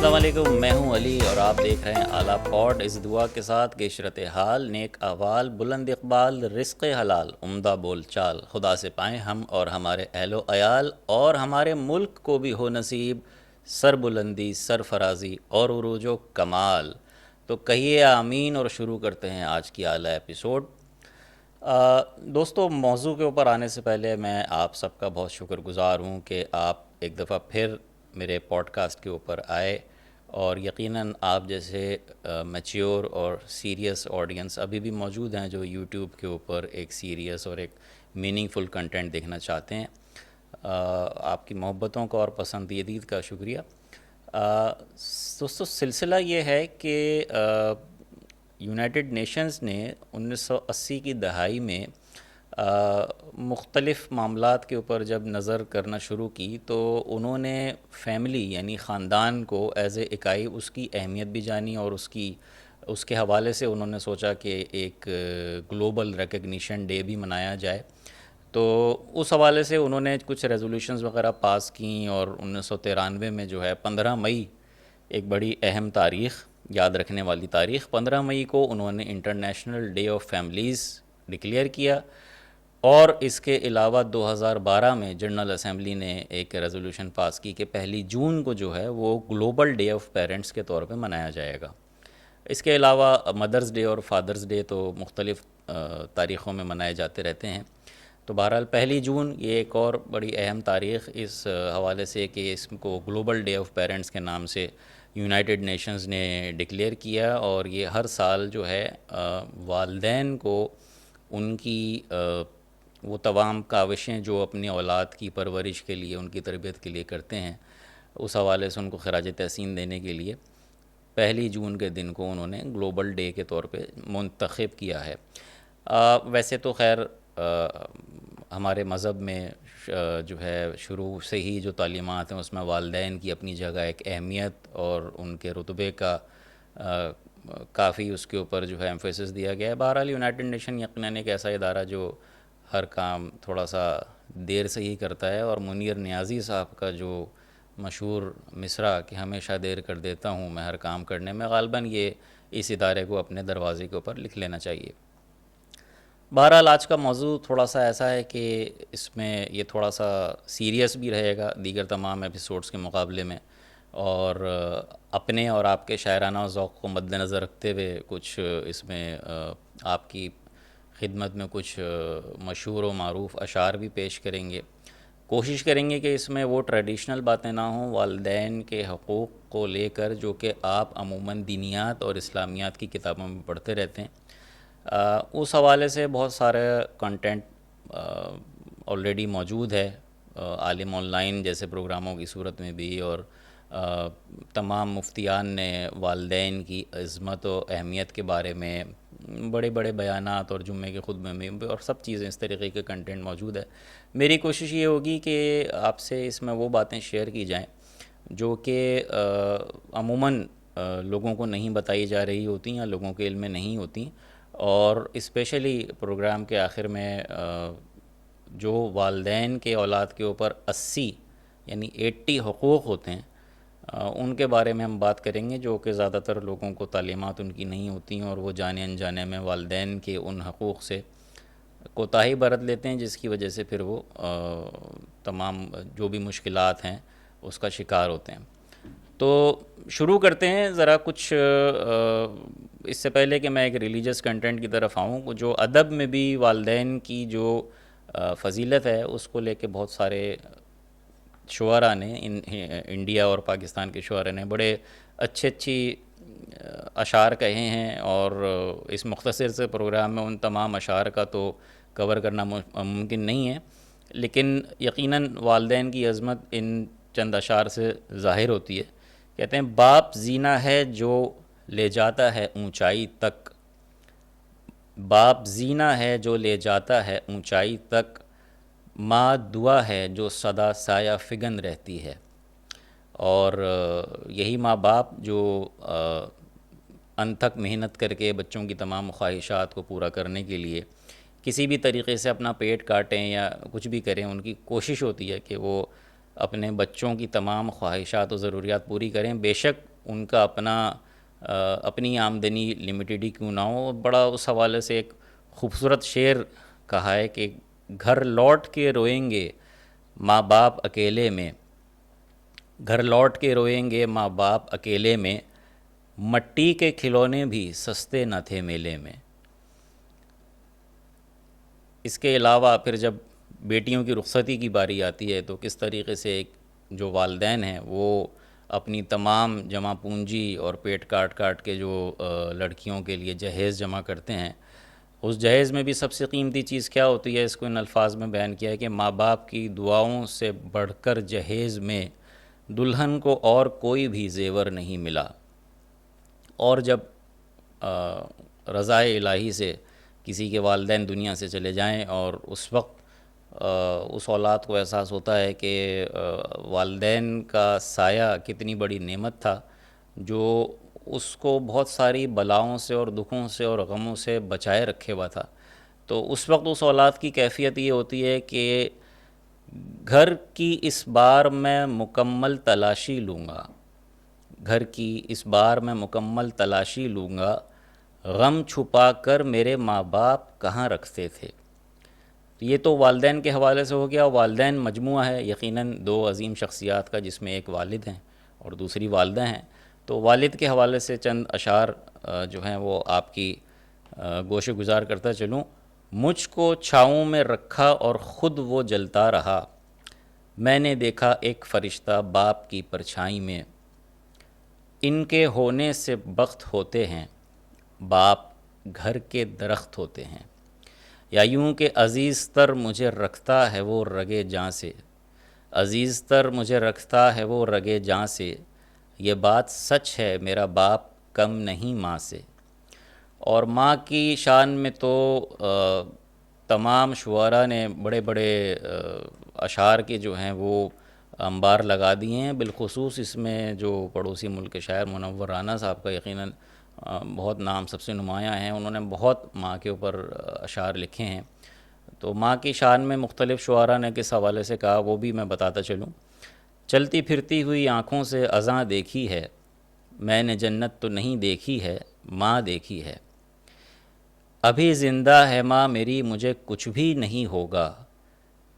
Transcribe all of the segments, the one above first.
السلام علیکم، میں ہوں علی اور آپ دیکھ رہے ہیں اعلیٰ پوڈ۔ اس دعا کے ساتھ کہ عشرت حال، نیک احوال، بلند اقبال، رزق حلال، عمدہ بول چال خدا سے پائیں ہم اور ہمارے اہل و عیال، اور ہمارے ملک کو بھی ہو نصیب سر بلندی، سرفرازی اور عروج و کمال۔ تو کہیے آمین اور شروع کرتے ہیں آج کی اعلیٰ ایپیسوڈ۔ دوستو، موضوع کے اوپر آنے سے پہلے میں آپ سب کا بہت شکر گزار ہوں کہ آپ ایک دفعہ پھر میرے پوڈ کاسٹ کے اوپر آئے، اور یقیناً آپ جیسے میچیور اور سیریس آڈینس ابھی بھی موجود ہیں جو یوٹیوب کے اوپر ایک سیریس اور ایک میننگ فل کنٹینٹ دیکھنا چاہتے ہیں۔ آپ کی محبتوں کا اور پسندیدگی کا شکریہ۔ دوستو، سلسلہ یہ ہے کہ یونائٹڈ نیشنز نے 1980 کی دہائی میں مختلف معاملات کے اوپر جب نظر کرنا شروع کی تو انہوں نے فیملی یعنی خاندان کو ایز اے اکائی اس کی اہمیت بھی جانی، اور اس کے حوالے سے انہوں نے سوچا کہ ایک گلوبل ریکگنیشن ڈے بھی منایا جائے۔ تو اس حوالے سے انہوں نے کچھ ریزولوشنز وغیرہ پاس کیں، اور 1993 میں جو ہے 15 مئی، ایک بڑی اہم تاریخ، یاد رکھنے والی تاریخ، 15 مئی کو انہوں نے international day of families declare کیا۔ اور اس کے علاوہ 2012 میں جنرل اسمبلی نے ایک ریزولوشن پاس کی کہ 1 جون کو جو ہے وہ گلوبل ڈے آف پیرنٹس کے طور پہ منایا جائے گا۔ اس کے علاوہ مدرز ڈے اور فادرز ڈے تو مختلف تاریخوں میں منائے جاتے رہتے ہیں۔ تو بہرحال 1 جون یہ ایک اور بڑی اہم تاریخ اس حوالے سے کہ اس کو گلوبل ڈے آف پیرنٹس کے نام سے یونائٹڈ نیشنز نے ڈکلیئر کیا، اور یہ ہر سال جو ہے والدین کو ان کی وہ تمام کاوشیں جو اپنی اولاد کی پرورش کے لیے، ان کی تربیت کے لیے کرتے ہیں، اس حوالے سے ان کو خراج تحسین دینے کے لیے 1 جون کے دن کو انہوں نے گلوبل ڈے کے طور پہ منتخب کیا ہے۔ ویسے تو خیر ہمارے مذہب میں جو ہے شروع سے ہی جو تعلیمات ہیں اس میں والدین کی اپنی جگہ ایک اہمیت اور ان کے رتبے کا کافی اس کے اوپر جو ہے ایمفیسس دیا گیا ہے۔ بہرحال یونائٹڈ نیشن یقیناً ایک ایسا ادارہ جو ہر کام تھوڑا سا دیر سے ہی کرتا ہے، اور منیر نیازی صاحب کا جو مشہور مصرع کہ ہمیشہ دیر کر دیتا ہوں میں ہر کام کرنے میں، غالباً یہ اس ادارے کو اپنے دروازے کے اوپر لکھ لینا چاہیے۔ بہرحال آج کا موضوع تھوڑا سا ایسا ہے کہ اس میں یہ تھوڑا سا سیریس بھی رہے گا دیگر تمام ایپیسوڈز کے مقابلے میں، اور اپنے اور آپ کے شاعرانہ ذوق کو مد نظر رکھتے ہوئے کچھ اس میں آپ کی خدمت میں کچھ مشہور و معروف اشعار بھی پیش کریں گے۔ کوشش کریں گے کہ اس میں وہ ٹریڈیشنل باتیں نہ ہوں والدین کے حقوق کو لے کر جو کہ آپ عموماً دینیات اور اسلامیات کی کتابوں میں پڑھتے رہتے ہیں۔ اس حوالے سے بہت سارے کنٹینٹ آلریڈی موجود ہے عالم آن لائن جیسے پروگراموں کی صورت میں بھی، اور تمام مفتیان نے والدین کی عظمت و اہمیت کے بارے میں بڑے بڑے بیانات اور جمعے کے خطبے میں اور سب چیزیں اس طریقے کے کنٹینٹ موجود ہے۔ میری کوشش یہ ہوگی کہ آپ سے اس میں وہ باتیں شیئر کی جائیں جو کہ عموماً لوگوں کو نہیں بتائی جا رہی ہوتی یا لوگوں کے علم میں نہیں ہوتی، اور اسپیشلی پروگرام کے آخر میں جو والدین کے اولاد کے اوپر 80 یعنی 80 حقوق ہوتے ہیں ان کے بارے میں ہم بات کریں گے، جو کہ زیادہ تر لوگوں کو تعلیمات ان کی نہیں ہوتی ہیں، اور وہ جانے انجانے میں والدین کے ان حقوق سے کوتاہی برت لیتے ہیں، جس کی وجہ سے پھر وہ تمام جو بھی مشکلات ہیں اس کا شکار ہوتے ہیں۔ تو شروع کرتے ہیں ذرا کچھ اس سے پہلے کہ میں ایک ریلیجس کنٹینٹ کی طرف آؤں، جو ادب میں بھی والدین کی جو فضیلت ہے اس کو لے کے بہت سارے شعراء نے انڈیا اور پاکستان کے شعراء نے بڑے اچھی اشعار کہے ہیں، اور اس مختصر سے پروگرام میں ان تمام اشعار کا تو کور کرنا ممکن نہیں ہے، لیکن یقیناً والدین کی عظمت ان چند اشعار سے ظاہر ہوتی ہے۔ کہتے ہیں باپ زینہ ہے جو لے جاتا ہے اونچائی تک، باپ زینہ ہے جو لے جاتا ہے اونچائی تک، ماں دعا ہے جو سدا سایہ فگن رہتی ہے۔ اور یہی ماں باپ جو انتھک محنت کر کے بچوں کی تمام خواہشات کو پورا کرنے کے لیے کسی بھی طریقے سے اپنا پیٹ کاٹیں یا کچھ بھی کریں، ان کی کوشش ہوتی ہے کہ وہ اپنے بچوں کی تمام خواہشات و ضروریات پوری کریں۔ بے شک ان کا اپنی آمدنی لمیٹڈ ہی کیوں نہ ہو. بڑا اس حوالے سے ایک خوبصورت شعر کہا ہے کہ گھر لوٹ کے روئیں گے ماں باپ اکیلے میں، گھر لوٹ کے روئیں گے ماں باپ اکیلے میں، مٹی کے کھلونے بھی سستے نہ تھے میلے میں. اس کے علاوہ پھر جب بیٹیوں کی رخصتی کی باری آتی ہے تو کس طریقے سے ایک جو والدین ہیں وہ اپنی تمام جمع پونجی اور پیٹ کاٹ کاٹ کے جو لڑکیوں کے لیے جہیز جمع کرتے ہیں، اس جہیز میں بھی سب سے قیمتی چیز کیا ہوتی ہے، اس کو ان الفاظ میں بیان کیا ہے کہ ماں باپ کی دعاؤں سے بڑھ کر جہیز میں دلہن کو اور کوئی بھی زیور نہیں ملا. اور جب رضائے الہی سے کسی کے والدین دنیا سے چلے جائیں اور اس وقت اس اولاد کو احساس ہوتا ہے کہ والدین کا سایہ کتنی بڑی نعمت تھا جو اس کو بہت ساری بلاؤں سے اور دکھوں سے اور غموں سے بچائے رکھے ہوا تھا. تو اس وقت اس اولاد کی کیفیت یہ ہوتی ہے کہ گھر کی اس بار میں مکمل تلاشی لوں گا، گھر کی اس بار میں مکمل تلاشی لوں گا، غم چھپا کر میرے ماں باپ کہاں رکھتے تھے. یہ تو والدین کے حوالے سے ہو گیا. والدین مجموعہ ہے یقیناً دو عظیم شخصیات کا، جس میں ایک والد ہیں اور دوسری والدہ ہیں. تو والد کے حوالے سے چند اشعار جو ہیں وہ آپ کی گوش گزار کرتا چلوں. مجھ کو چھاؤں میں رکھا اور خود وہ جلتا رہا، میں نے دیکھا ایک فرشتہ باپ کی پرچھائی میں، ان کے ہونے سے بخت ہوتے ہیں، باپ گھر کے درخت ہوتے ہیں. یا یوں کہ عزیز تر مجھے رکھتا ہے وہ رگے جاں سے، عزیز تر مجھے رکھتا ہے وہ رگے جاں سے، یہ بات سچ ہے میرا باپ کم نہیں ماں سے. اور ماں کی شان میں تو تمام شعراء نے بڑے بڑے اشعار کے جو ہیں وہ انبار لگا دیے ہیں. بالخصوص اس میں جو پڑوسی ملک کے شاعر منور رانا صاحب کا یقیناً بہت نام سب سے نمایاں ہیں. انہوں نے بہت ماں کے اوپر اشعار لکھے ہیں. تو ماں کی شان میں مختلف شعراء نے کس حوالے سے کہا وہ بھی میں بتاتا چلوں. چلتی پھرتی ہوئی آنکھوں سے اذاں دیکھی ہے، میں نے جنت تو نہیں دیکھی ہے، ماں دیکھی ہے. ابھی زندہ ہے ماں میری مجھے کچھ بھی نہیں ہوگا،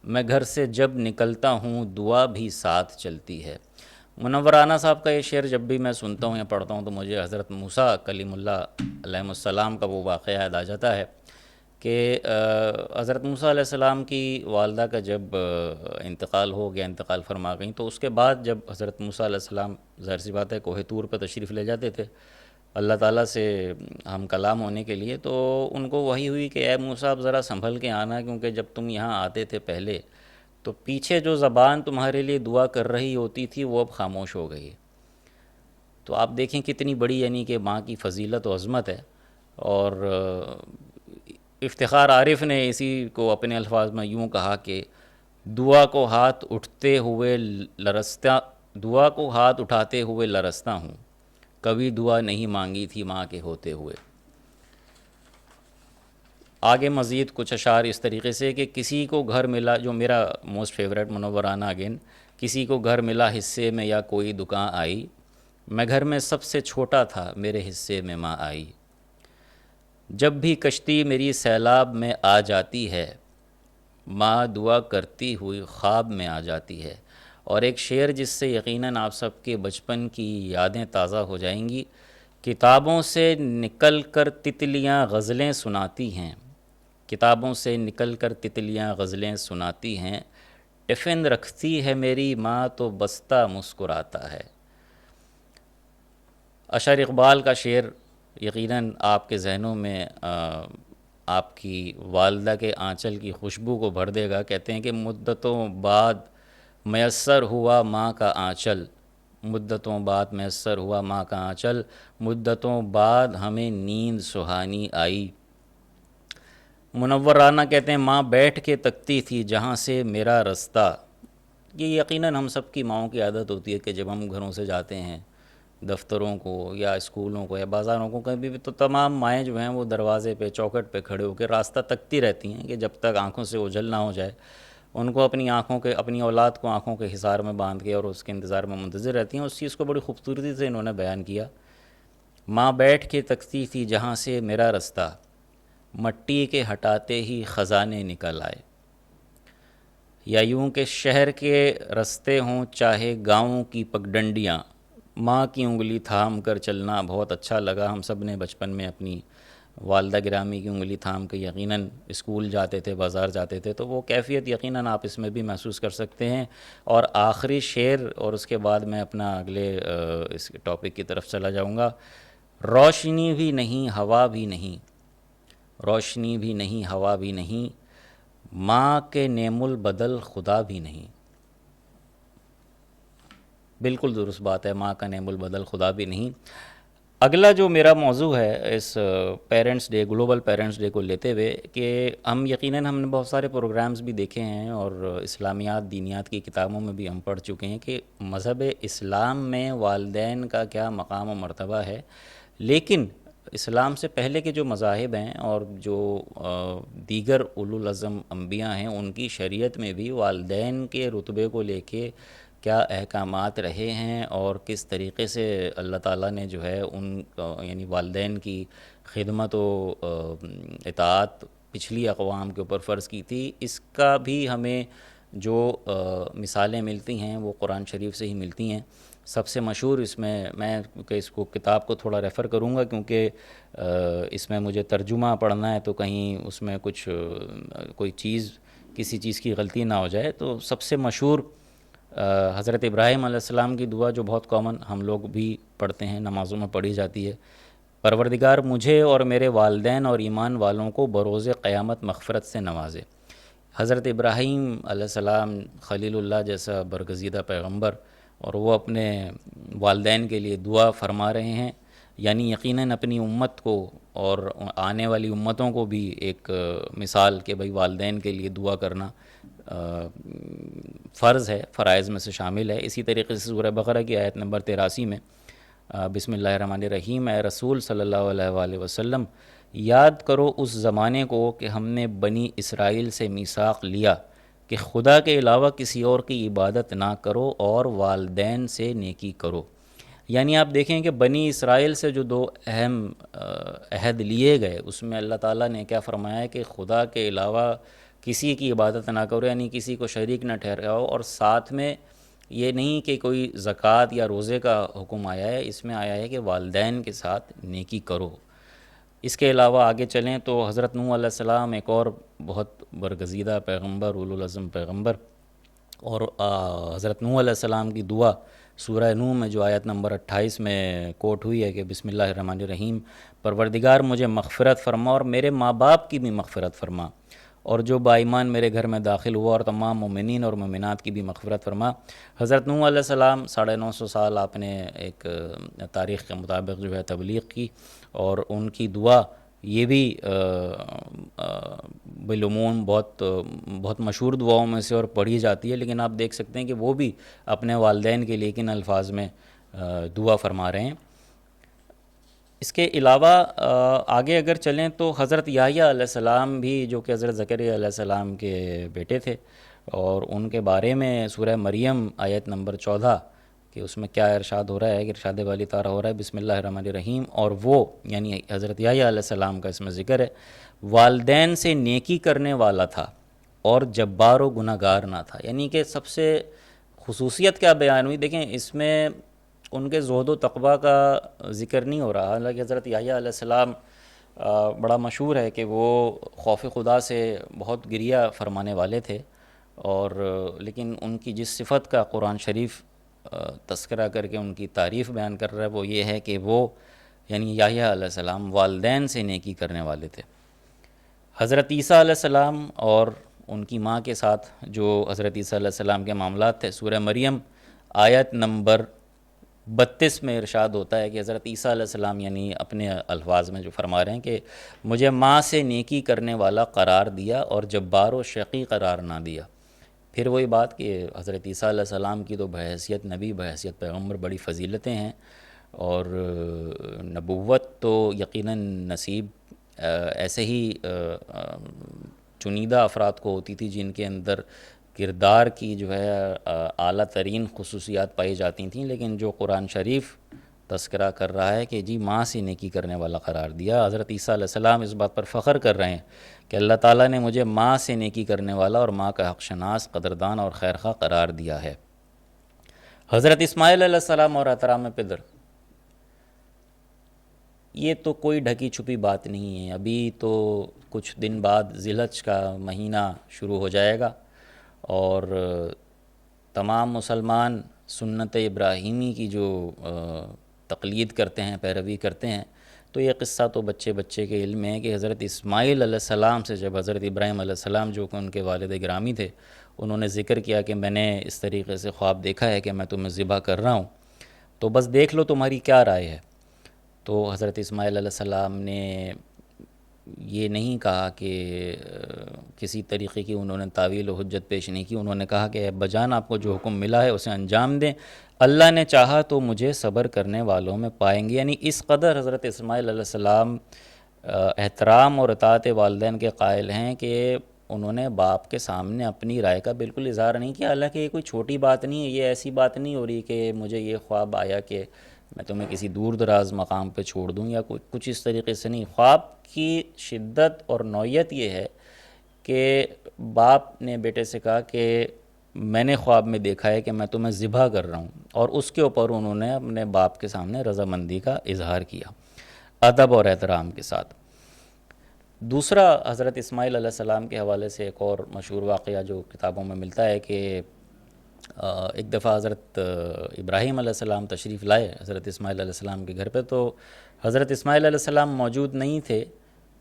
میں گھر سے جب نکلتا ہوں دعا بھی ساتھ چلتی ہے. منور رانا صاحب کا یہ شعر جب بھی میں سنتا ہوں یا پڑھتا ہوں تو مجھے حضرت موسیٰ کلیم اللہ علیہ السلام کا وہ واقعہ یاد آ جاتا ہے کہ حضرت موسیٰ علیہ السلام کی والدہ کا جب انتقال ہو گیا، انتقال فرما گئیں، تو اس کے بعد جب حضرت موسیٰ علیہ السلام ظاہر سی بات ہے کوہ طور پہ تشریف لے جاتے تھے اللہ تعالیٰ سے ہم کلام ہونے کے لیے، تو ان کو وحی ہوئی کہ اے موسیٰ اب ذرا سنبھل کے آنا، کیونکہ جب تم یہاں آتے تھے پہلے تو پیچھے جو زبان تمہارے لیے دعا کر رہی ہوتی تھی وہ اب خاموش ہو گئی. تو آپ دیکھیں کتنی بڑی یعنی کہ ماں کی فضیلت و عظمت ہے. اور افتخار عارف نے اسی کو اپنے الفاظ میں یوں کہا کہ دعا کو ہاتھ اٹھتے ہوئے لرزتا، دعا کو ہاتھ اٹھاتے ہوئے لرزتا ہوں، کبھی دعا نہیں مانگی تھی ماں کے ہوتے ہوئے. آگے مزید کچھ اشعار اس طریقے سے کہ کسی کو گھر ملا، جو میرا موسٹ فیوریٹ منورانہ اگین، کسی کو گھر ملا حصے میں یا کوئی دکان آئی، میں گھر میں سب سے چھوٹا تھا میرے حصے میں ماں آئی. جب بھی کشتی میری سیلاب میں آ جاتی ہے، ماں دعا کرتی ہوئی خواب میں آ جاتی ہے. اور ایک شعر جس سے یقیناً آپ سب کے بچپن کی یادیں تازہ ہو جائیں گی. کتابوں سے نکل کر تتلیاں غزلیں سناتی ہیں، کتابوں سے نکل کر تتلیاں غزلیں سناتی ہیں، ٹفن رکھتی ہے میری ماں تو بستہ مسکراتا ہے. اشعر اقبال کا شعر یقیناً آپ کے ذہنوں میں آپ کی والدہ کے آنچل کی خوشبو کو بھر دے گا. کہتے ہیں کہ مدتوں بعد میسر ہوا ماں کا آنچل، مدتوں بعد میسر ہوا ماں کا آنچل، مدتوں بعد ہمیں نیند سہانی آئی. منور رانا کہتے ہیں ماں بیٹھ کے تکتی تھی جہاں سے میرا رستہ. یہ یقیناً ہم سب کی ماؤں کی عادت ہوتی ہے کہ جب ہم گھروں سے جاتے ہیں دفتروں کو یا اسکولوں کو یا بازاروں کو کہیں بھی، تو تمام مائیں جو ہیں وہ دروازے پہ چوکھٹ پہ کھڑے ہو کے راستہ تکتی رہتی ہیں کہ جب تک آنکھوں سے اوجھل نہ ہو جائے. ان کو اپنی اولاد کو آنکھوں کے حصار میں باندھ کے اور اس کے انتظار میں منتظر رہتی ہیں. اس چیز کو بڑی خوبصورتی سے انہوں نے بیان کیا. ماں بیٹھ کے تکتی تھی جہاں سے میرا رستہ، مٹی کے ہٹاتے ہی خزانے نکل آئے. یا یوں کہ شہر کے رستے ہوں چاہے گاؤں کی پگڈنڈیاں، ماں کی انگلی تھام کر چلنا بہت اچھا لگا. ہم سب نے بچپن میں اپنی والدہ گرامی کی انگلی تھام کے یقیناً اسکول جاتے تھے، بازار جاتے تھے، تو وہ کیفیت یقیناً آپ اس میں بھی محسوس کر سکتے ہیں. اور آخری شعر اور اس کے بعد میں اپنا اگلے اس ٹاپک کی طرف چلا جاؤں گا. روشنی بھی نہیں ہوا بھی نہیں، روشنی بھی نہیں ہوا بھی نہیں، ماں کے نعم البدل خدا بھی نہیں. بالکل درست بات ہے، ماں کا نعم البدل خدا بھی نہیں. اگلا جو میرا موضوع ہے اس parents day, global parents day کو لیتے ہوئے، کہ یقیناً ہم نے بہت سارے پروگرامز بھی دیکھے ہیں اور اسلامیات دینیات کی کتابوں میں بھی ہم پڑھ چکے ہیں کہ مذہب اسلام میں والدین کا کیا مقام و مرتبہ ہے. لیکن اسلام سے پہلے کے جو مذاہب ہیں اور جو دیگر اولو العزم انبیاء ہیں، ان کی شریعت میں بھی والدین کے رتبے کو لے کے کیا احکامات رہے ہیں اور کس طریقے سے اللہ تعالیٰ نے جو ہے ان یعنی والدین کی خدمت و اطاعت پچھلی اقوام کے اوپر فرض کی تھی، اس کا بھی ہمیں جو مثالیں ملتی ہیں وہ قرآن شریف سے ہی ملتی ہیں. سب سے مشہور اس میں کہ اس کو کتاب کو تھوڑا ریفر کروں گا کیونکہ اس میں مجھے ترجمہ پڑھنا ہے تو کہیں اس میں کچھ کوئی چیز کسی چیز کی غلطی نہ ہو جائے. تو سب سے مشہور حضرت ابراہیم علیہ السلام کی دعا جو بہت کامن ہم لوگ بھی پڑھتے ہیں، نمازوں میں پڑھی جاتی ہے. پروردگار مجھے اور میرے والدین اور ایمان والوں کو بروز قیامت مغفرت سے نوازے. حضرت ابراہیم علیہ السلام خلیل اللہ جیسا برگزیدہ پیغمبر، اور وہ اپنے والدین کے لیے دعا فرما رہے ہیں. یعنی یقیناً اپنی امت کو اور آنے والی امتوں کو بھی ایک مثال کہ بھئی والدین کے لیے دعا کرنا فرض ہے، فرائض میں سے شامل ہے. اسی طریقے سے سورہ بقرہ کی آیت نمبر 83 میں بسم اللہ الرحمن الرحیم، اے رسول صلی اللہ علیہ وآلہ وسلم، یاد کرو اس زمانے کو کہ ہم نے بنی اسرائیل سے میثاق لیا کہ خدا کے علاوہ کسی اور کی عبادت نہ کرو اور والدین سے نیکی کرو. یعنی آپ دیکھیں کہ بنی اسرائیل سے جو دو اہم عہد لیے گئے، اس میں اللہ تعالیٰ نے کیا فرمایا ہے کہ خدا کے علاوہ کسی کی عبادت نہ کرو، یعنی کسی کو شریک نہ ٹھہراؤ. اور ساتھ میں یہ نہیں کہ کوئی زکوٰۃ یا روزے کا حکم آیا ہے، اس میں آیا ہے کہ والدین کے ساتھ نیکی کرو. اس کے علاوہ آگے چلیں تو حضرت نوح علیہ السلام ایک اور بہت برگزیدہ پیغمبر، اولو العزم پیغمبر، اور حضرت نوح علیہ السلام کی دعا سورہ نوح میں جو آیت نمبر 28 میں کوٹ ہوئی ہے کہ بسم اللہ الرحمن الرحیم، پروردگار مجھے مغفرت فرما اور میرے ماں باپ کی بھی مغفرت فرما، اور جو با ایمان میرے گھر میں داخل ہوا اور تمام مومنین اور مومنات کی بھی مغفرت فرما. حضرت نوح علیہ السلام 950 سال آپ نے ایک تاریخ کے مطابق جو ہے تبلیغ کی، اور ان کی دعا یہ بھی بالعموم بہت مشہور دعاؤں میں سے اور پڑھی جاتی ہے. لیکن آپ دیکھ سکتے ہیں کہ وہ بھی اپنے والدین کے لیے کن الفاظ میں دعا فرما رہے ہیں. اس کے علاوہ آگے اگر چلیں تو حضرت یحییٰ علیہ السلام بھی، جو کہ حضرت زکریا علیہ السلام کے بیٹے تھے، اور ان کے بارے میں سورہ مریم آیت نمبر 14 کہ اس میں کیا ارشاد ہو رہا ہے کہ ارشاد والی طرح ہو رہا ہے بسم اللہ الرحمن الرحیم، اور وہ یعنی حضرت یحییٰ علیہ السلام کا اس میں ذکر ہے، والدین سے نیکی کرنے والا تھا اور جبار و گناہ گار نہ تھا. یعنی کہ سب سے خصوصیت کیا بیان ہوئی، دیکھیں اس میں ان کے زہد و تقویٰ کا ذکر نہیں ہو رہا. حالانکہ حضرت یحییٰ علیہ السلام بڑا مشہور ہے کہ وہ خوف خدا سے بہت گریہ فرمانے والے تھے، اور لیکن ان کی جس صفت کا قرآن شریف تذکرہ کر کے ان کی تعریف بیان کر رہا ہے وہ یہ ہے کہ وہ یعنی یحییٰ علیہ السلام والدین سے نیکی کرنے والے تھے. حضرت عیسیٰ علیہ السلام اور ان کی ماں کے ساتھ جو حضرت عیسیٰ علیہ السلام کے معاملات تھے، سورہ مریم آیت نمبر 32 میں ارشاد ہوتا ہے کہ حضرت عیسیٰ علیہ السلام یعنی اپنے الفاظ میں جو فرما رہے ہیں کہ مجھے ماں سے نیکی کرنے والا قرار دیا اور جبار و شقی قرار نہ دیا. پھر وہی بات کہ حضرت عیسیٰ علیہ السلام کی تو بحیثیت نبی، بحیثیت پیغمبر بڑی فضیلتیں ہیں، اور نبوت تو یقیناً نصیب ایسے ہی چنیدہ افراد کو ہوتی تھی جن کے اندر کردار کی جو ہے اعلیٰ ترین خصوصیات پائی جاتی تھیں، لیکن جو قرآن شریف تذکرہ کر رہا ہے کہ جی ماں سے نیکی کرنے والا قرار دیا، حضرت عیسیٰ علیہ السلام اس بات پر فخر کر رہے ہیں کہ اللہ تعالیٰ نے مجھے ماں سے نیکی کرنے والا اور ماں کا حق شناس، قدردان اور خیرخواہ قرار دیا ہے۔ حضرت اسماعیل علیہ السلام اور احترام پدر، یہ تو کوئی ڈھکی چھپی بات نہیں ہے۔ ابھی تو کچھ دن بعد ذی الحج کا مہینہ شروع ہو جائے گا، اور تمام مسلمان سنت ابراہیمی کی جو تقلید کرتے ہیں، پیروی کرتے ہیں، تو یہ قصہ تو بچے بچے کے علم ہے کہ حضرت اسماعیل علیہ السلام سے جب حضرت ابراہیم علیہ السلام جو کہ ان کے والد گرامی تھے، انہوں نے ذکر کیا کہ میں نے اس طریقے سے خواب دیکھا ہے کہ میں تمہیں ذبح کر رہا ہوں، تو بس دیکھ لو تمہاری کیا رائے ہے۔ تو حضرت اسماعیل علیہ السلام نے یہ نہیں کہا کہ کسی طریقے کی انہوں نے تعویل و حجت پیش نہیں کی، انہوں نے کہا کہ ابا جان آپ کو جو حکم ملا ہے اسے انجام دیں، اللہ نے چاہا تو مجھے صبر کرنے والوں میں پائیں گے۔ یعنی اس قدر حضرت اسماعیل علیہ السلام احترام اور اطاعت والدین کے قائل ہیں کہ انہوں نے باپ کے سامنے اپنی رائے کا بالکل اظہار نہیں کیا، حالانکہ یہ کوئی چھوٹی بات نہیں ہے، یہ ایسی بات نہیں ہو رہی کہ مجھے یہ خواب آیا کہ میں تمہیں کسی دور دراز مقام پہ چھوڑ دوں یا کچھ اس طریقے سے نہیں۔ خواب کی شدت اور نوعیت یہ ہے کہ باپ نے بیٹے سے کہا کہ میں نے خواب میں دیکھا ہے کہ میں تمہیں ذبح کر رہا ہوں، اور اس کے اوپر انہوں نے اپنے باپ کے سامنے رضامندی کا اظہار کیا ادب اور احترام کے ساتھ۔ دوسرا حضرت اسماعیل علیہ السلام کے حوالے سے ایک اور مشہور واقعہ جو کتابوں میں ملتا ہے کہ ایک دفعہ حضرت ابراہیم علیہ السلام تشریف لائے حضرت اسماعیل علیہ السلام کے گھر پہ، تو حضرت اسماعیل علیہ السلام موجود نہیں تھے،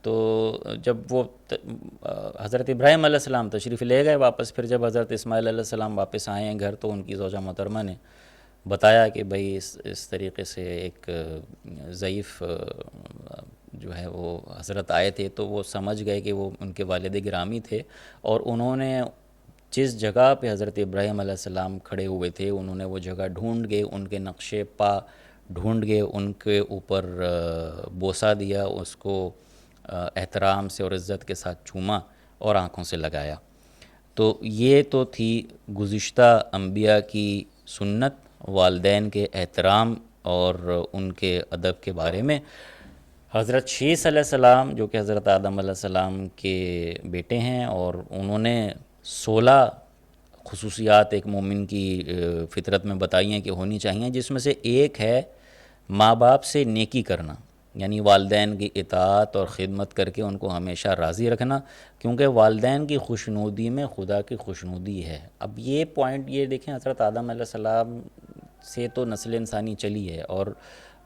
تو جب وہ حضرت ابراہیم علیہ السلام تشریف لے گئے واپس، پھر جب حضرت اسماعیل علیہ السلام واپس آئے ہیں گھر، تو ان کی زوجہ محترمہ نے بتایا کہ بھئی اس طریقے سے ایک ضعیف جو ہے وہ حضرت آئے تھے، تو وہ سمجھ گئے کہ وہ ان کے والد گرامی تھے، اور انہوں نے جس جگہ پہ حضرت ابراہیم علیہ السلام کھڑے ہوئے تھے انہوں نے وہ جگہ ڈھونڈ گئے، ان کے نقش پا ڈھونڈ گئے، ان کے اوپر بوسہ دیا، اس کو احترام سے اور عزت کے ساتھ چوما اور آنکھوں سے لگایا۔ تو یہ تو تھی گزشتہ انبیاء کی سنت والدین کے احترام اور ان کے ادب کے بارے میں۔ حضرت شیث علیہ السلام جو کہ حضرت آدم علیہ السلام کے بیٹے ہیں، اور انہوں نے 16 خصوصیات ایک مومن کی فطرت میں بتائی ہیں کہ ہونی چاہیے، جس میں سے ایک ہے ماں باپ سے نیکی کرنا، یعنی والدین کی اطاعت اور خدمت کر کے ان کو ہمیشہ راضی رکھنا، کیونکہ والدین کی خوشنودی میں خدا کی خوشنودی ہے۔ اب یہ پوائنٹ یہ دیکھیں، حضرت آدم علیہ السلام سے تو نسل انسانی چلی ہے، اور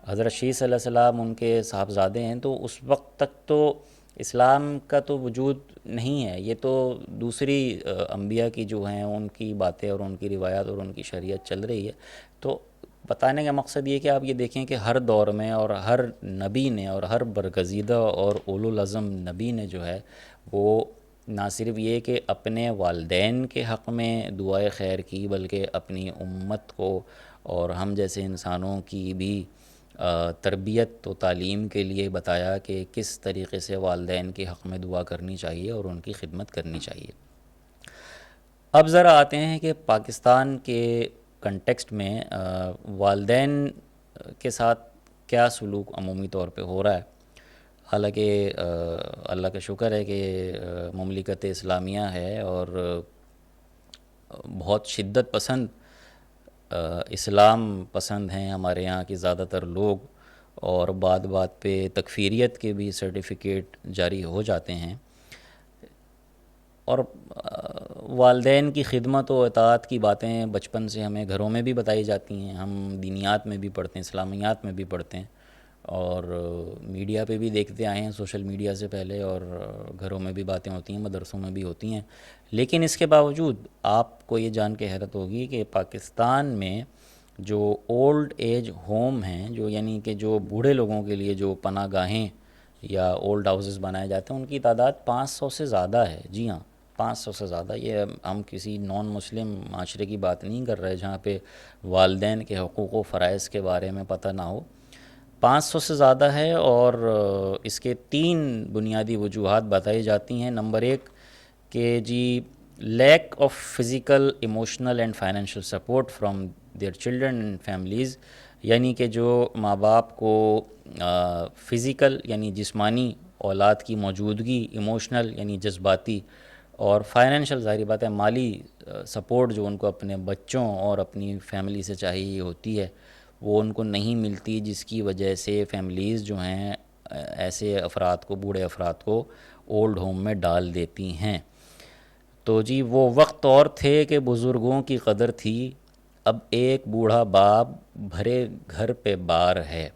حضرت شیث علیہ السلام ان کے صاحبزادے ہیں، تو اس وقت تک تو اسلام کا تو وجود نہیں ہے، یہ تو دوسری انبیاء کی جو ہیں ان کی باتیں اور ان کی روایات اور ان کی شریعت چل رہی ہے۔ تو بتانے کا مقصد یہ کہ آپ یہ دیکھیں کہ ہر دور میں اور ہر نبی نے اور ہر برگزیدہ اور اولو العزم نبی نے جو ہے وہ نہ صرف یہ کہ اپنے والدین کے حق میں دعائے خیر کی، بلکہ اپنی امت کو اور ہم جیسے انسانوں کی بھی تربیت و تعلیم کے لیے بتایا کہ کس طریقے سے والدین کے حق میں دعا کرنی چاہیے اور ان کی خدمت کرنی چاہیے۔ اب ذرا آتے ہیں کہ پاکستان کے کنٹیکسٹ میں والدین کے ساتھ کیا سلوک عمومی طور پہ ہو رہا ہے۔ حالانکہ اللہ کا شکر ہے کہ مملکت اسلامیہ ہے اور بہت شدت پسند اسلام پسند ہیں ہمارے یہاں کی زیادہ تر لوگ، اور بات بات پہ تکفیریت کے بھی سرٹیفکیٹ جاری ہو جاتے ہیں، اور والدین کی خدمت و اطاعت کی باتیں بچپن سے ہمیں گھروں میں بھی بتائی جاتی ہیں، ہم دینیات میں بھی پڑھتے ہیں، اسلامیات میں بھی پڑھتے ہیں، اور میڈیا پہ بھی دیکھتے آئے ہیں، سوشل میڈیا سے پہلے، اور گھروں میں بھی باتیں ہوتی ہیں، مدرسوں میں بھی ہوتی ہیں۔ لیکن اس کے باوجود آپ کو یہ جان کے حیرت ہوگی کہ پاکستان میں جو اولڈ ایج ہوم ہیں، جو یعنی کہ جو بوڑھے لوگوں کے لیے جو پناہ گاہیں یا اولڈ ہاؤسز بنائے جاتے ہیں، ان کی تعداد 500 سے زیادہ ہے۔ جی ہاں، 500 سے زیادہ۔ یہ ہم کسی نان مسلم معاشرے کی بات نہیں کر رہے جہاں پہ والدین کے حقوق و فرائض کے بارے میں پتہ نہ ہو۔ 500 سے زیادہ ہے، اور اس کے 3 بنیادی وجوہات بتائی جاتی ہیں۔ نمبر 1 کہ جی lack of physical emotional and financial support from their children and families, یعنی کہ جو ماں باپ کو فزیکل یعنی جسمانی اولاد کی موجودگی، ایموشنل یعنی جذباتی، اور فائنینشیل ظاہری بات ہے مالی سپورٹ جو ان کو اپنے بچوں اور اپنی فیملی سے چاہیے ہوتی ہے، وہ ان کو نہیں ملتی، جس کی وجہ سے فیملیز جو ہیں ایسے افراد کو، بوڑھے افراد کو اولڈ ہوم میں ڈال دیتی ہیں۔ تو جی وہ وقت اور تھے کہ بزرگوں کی قدر تھی، اب ایک بوڑھا باپ بھرے گھر پہ بار ہے۔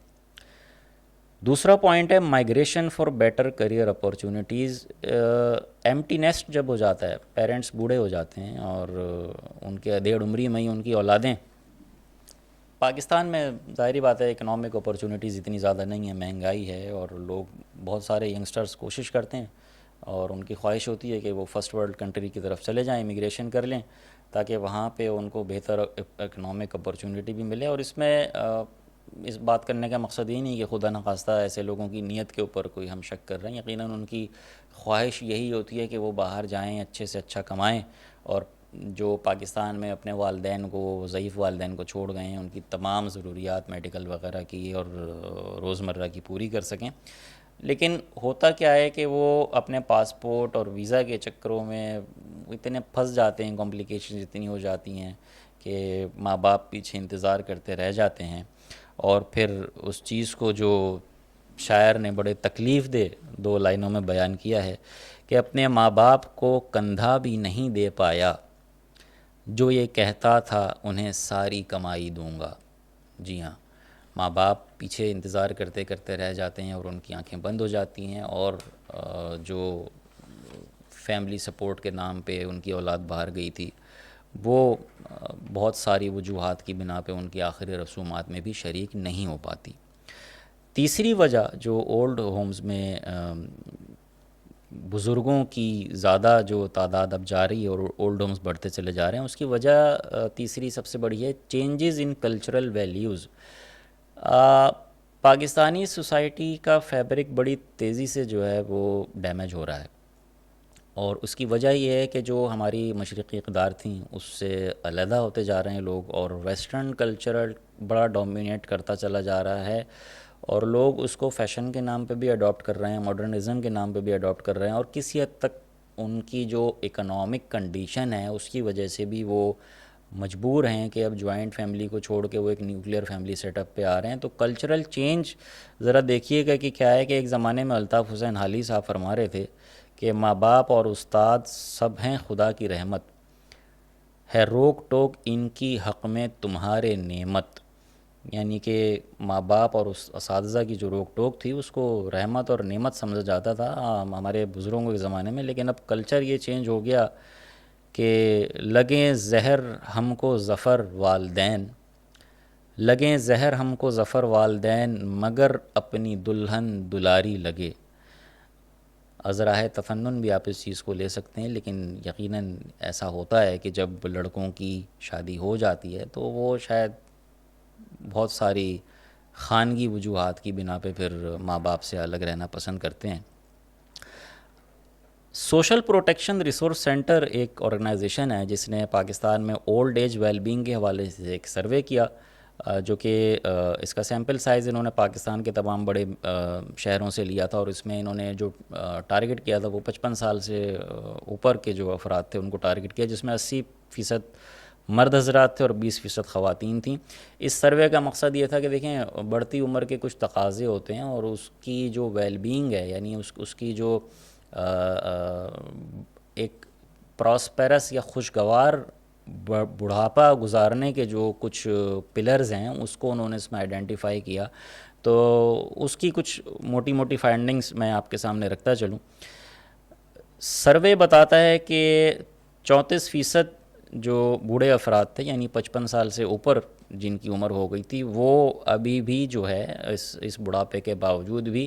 دوسرا پوائنٹ ہے migration for better career opportunities. Empty nest جب ہو جاتا ہے، پیرنٹس بوڑھے ہو جاتے ہیں اور ان کے ادھیڑ عمری میں ہی ان کی اولادیں، پاکستان میں ظاہری بات ہے اکنامک اپورچونیٹیز اتنی زیادہ نہیں ہیں، مہنگائی ہے، اور لوگ بہت سارے ینگسٹرز کوشش کرتے ہیں اور ان کی خواہش ہوتی ہے کہ وہ فرسٹ ورلڈ کنٹری کی طرف چلے جائیں، امیگریشن کر لیں تاکہ وہاں پہ ان کو بہتر اکنامک اپورچونیٹی بھی ملے۔ اور اس میں اس بات کرنے کا مقصد یہ نہیں کہ خدا نخواستہ ایسے لوگوں کی نیت کے اوپر کوئی ہم شک کر رہے ہیں، یقیناً ان کی خواہش یہی ہوتی ہے کہ وہ باہر جائیں، اچھے سے اچھا کمائیں، اور جو پاکستان میں اپنے والدین کو، ضعیف والدین کو چھوڑ گئے ہیں، ان کی تمام ضروریات میڈیکل وغیرہ کی اور روزمرہ کی پوری کر سکیں۔ لیکن ہوتا کیا ہے کہ وہ اپنے پاسپورٹ اور ویزا کے چکروں میں اتنے پھنس جاتے ہیں، کمپلیکیشنز اتنی ہو جاتی ہیں کہ ماں باپ پیچھے انتظار کرتے رہ جاتے ہیں، اور پھر اس چیز کو جو شاعر نے بڑے تکلیف دہ 2 لائنوں میں بیان کیا ہے کہ اپنے ماں باپ کو کندھا بھی نہیں دے پایا، جو یہ کہتا تھا انہیں ساری کمائی دوں گا۔ جی ہاں، ماں باپ پیچھے انتظار کرتے کرتے رہ جاتے ہیں اور ان کی آنکھیں بند ہو جاتی ہیں، اور جو فیملی سپورٹ کے نام پہ ان کی اولاد باہر گئی تھی، وہ بہت ساری وجوہات کی بنا پہ ان کی آخری رسومات میں بھی شریک نہیں ہو پاتی۔ تیسری وجہ جو اولڈ ہومز میں بزرگوں کی زیادہ جو تعداد اب جا رہی ہے اور اولڈ ہومز بڑھتے چلے جا رہے ہیں، اس کی وجہ تیسری سب سے بڑی ہے changes in cultural values. Pakistani society کا فیبرک بڑی تیزی سے جو ہے وہ ڈیمیج ہو رہا ہے، اور اس کی وجہ یہ ہے کہ جو ہماری مشرقی اقدار تھیں اس سے علیحدہ ہوتے جا رہے ہیں لوگ، اور ویسٹرن کلچر بڑا ڈومینیٹ کرتا چلا جا رہا ہے، اور لوگ اس کو فیشن کے نام پہ بھی اڈاپٹ کر رہے ہیں، ماڈرنزم کے نام پہ بھی اڈاپٹ کر رہے ہیں، اور کسی حد تک ان کی جو اکنامک کنڈیشن ہے اس کی وجہ سے بھی وہ مجبور ہیں کہ اب جوائنٹ فیملی کو چھوڑ کے وہ ایک نیوکلیر فیملی سیٹ اپ پہ آ رہے ہیں۔ تو کلچرل چینج ذرا دیکھیے گا کہ کیا ہے کہ ایک زمانے میں الطاف حسین حالی صاحب فرما رہے تھے کہ ماں باپ اور استاد سب ہیں خدا کی رحمت، ہے روک ٹوک ان کی حق میں تمہارے نعمت، یعنی کہ ماں باپ اور اس اساتذہ کی جو روک ٹوک تھی اس کو رحمت اور نعمت سمجھا جاتا تھا ہمارے بزرگوں کے زمانے میں، لیکن اب کلچر یہ چینج ہو گیا کہ لگیں زہر ہم کو ظفر والدین، لگیں زہر ہم کو ظفر والدین، مگر اپنی دلہن دلاری لگے۔ ازراہ تفنن بھی آپ اس چیز کو لے سکتے ہیں، لیکن یقیناً ایسا ہوتا ہے کہ جب لڑکوں کی شادی ہو جاتی ہے تو وہ شاید بہت ساری خانگی وجوہات کی بنا پہ پھر ماں باپ سے الگ رہنا پسند کرتے ہیں۔ سوشل پروٹیکشن ریسورس سینٹر ایک آرگنائزیشن ہے جس نے پاکستان میں اولڈ ایج ویل بینگ کے حوالے سے ایک سروے کیا، جو کہ اس کا سیمپل سائز انہوں نے پاکستان کے تمام بڑے شہروں سے لیا تھا، اور اس میں انہوں نے جو ٹارگٹ کیا تھا وہ 55 سال سے اوپر کے جو افراد تھے ان کو ٹارگٹ کیا، جس میں 80% مرد حضرات تھے اور 20% خواتین تھیں۔ اس سروے کا مقصد یہ تھا کہ دیکھیں بڑھتی عمر کے کچھ تقاضے ہوتے ہیں، اور اس کی جو ویل بینگ ہے، یعنی اس کی جو ایک پراسپیرس یا خوشگوار بڑھاپا گزارنے کے جو کچھ پلرز ہیں اس کو انہوں نے اس میں آئیڈینٹیفائی کیا۔ تو اس کی کچھ موٹی موٹی فائنڈنگز میں آپ کے سامنے رکھتا چلوں۔ سروے بتاتا ہے کہ 34% جو بوڑھے افراد تھے، یعنی 55 سال سے اوپر جن کی عمر ہو گئی تھی، وہ ابھی بھی جو ہے اس بڑھاپے کے باوجود بھی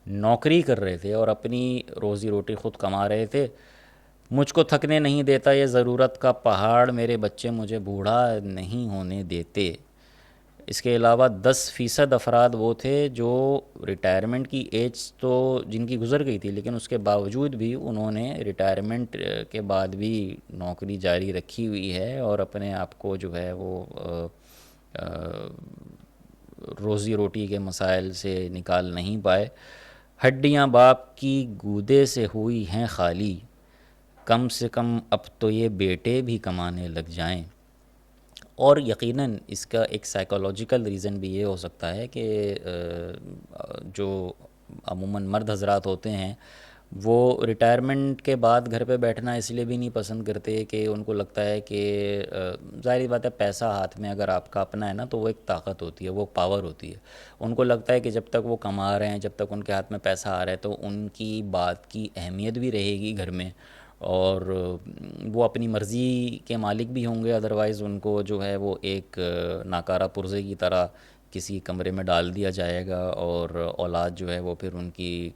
نوکری کر رہے تھے اور اپنی روزی روٹی خود کما رہے تھے۔ مجھ کو تھکنے نہیں دیتا یہ ضرورت کا پہاڑ، میرے بچے مجھے بوڑھا نہیں ہونے دیتے۔ اس کے علاوہ 10% افراد وہ تھے جو ریٹائرمنٹ کی ایج تو جن کی گزر گئی تھی، لیکن اس کے باوجود بھی انہوں نے ریٹائرمنٹ کے بعد بھی نوکری جاری رکھی ہوئی ہے اور اپنے آپ کو جو ہے وہ روزی روٹی کے مسائل سے نکال نہیں پائے۔ ہڈیاں باپ کی گودے سے ہوئی ہیں خالی، کم سے کم اب تو یہ بیٹے بھی کمانے لگ جائیں۔ اور یقیناً اس کا ایک سائیکولوجیکل ریزن بھی یہ ہو سکتا ہے کہ جو عموماً مرد حضرات ہوتے ہیں وہ ریٹائرمنٹ کے بعد گھر پہ بیٹھنا اس لیے بھی نہیں پسند کرتے کہ ان کو لگتا ہے کہ ظاہری بات ہے پیسہ ہاتھ میں اگر آپ کا اپنا ہے نا تو وہ ایک طاقت ہوتی ہے، وہ پاور ہوتی ہے۔ ان کو لگتا ہے کہ جب تک وہ کما رہے ہیں، جب تک ان کے ہاتھ میں پیسہ آ رہا ہے تو ان کی بات کی اہمیت بھی رہے گی گھر میں، اور وہ اپنی مرضی کے مالک بھی ہوں گے، ادروائز ان کو جو ہے وہ ایک ناکارہ پرزے کی طرح کسی کمرے میں ڈال دیا جائے گا، اور اولاد جو ہے وہ پھر ان کی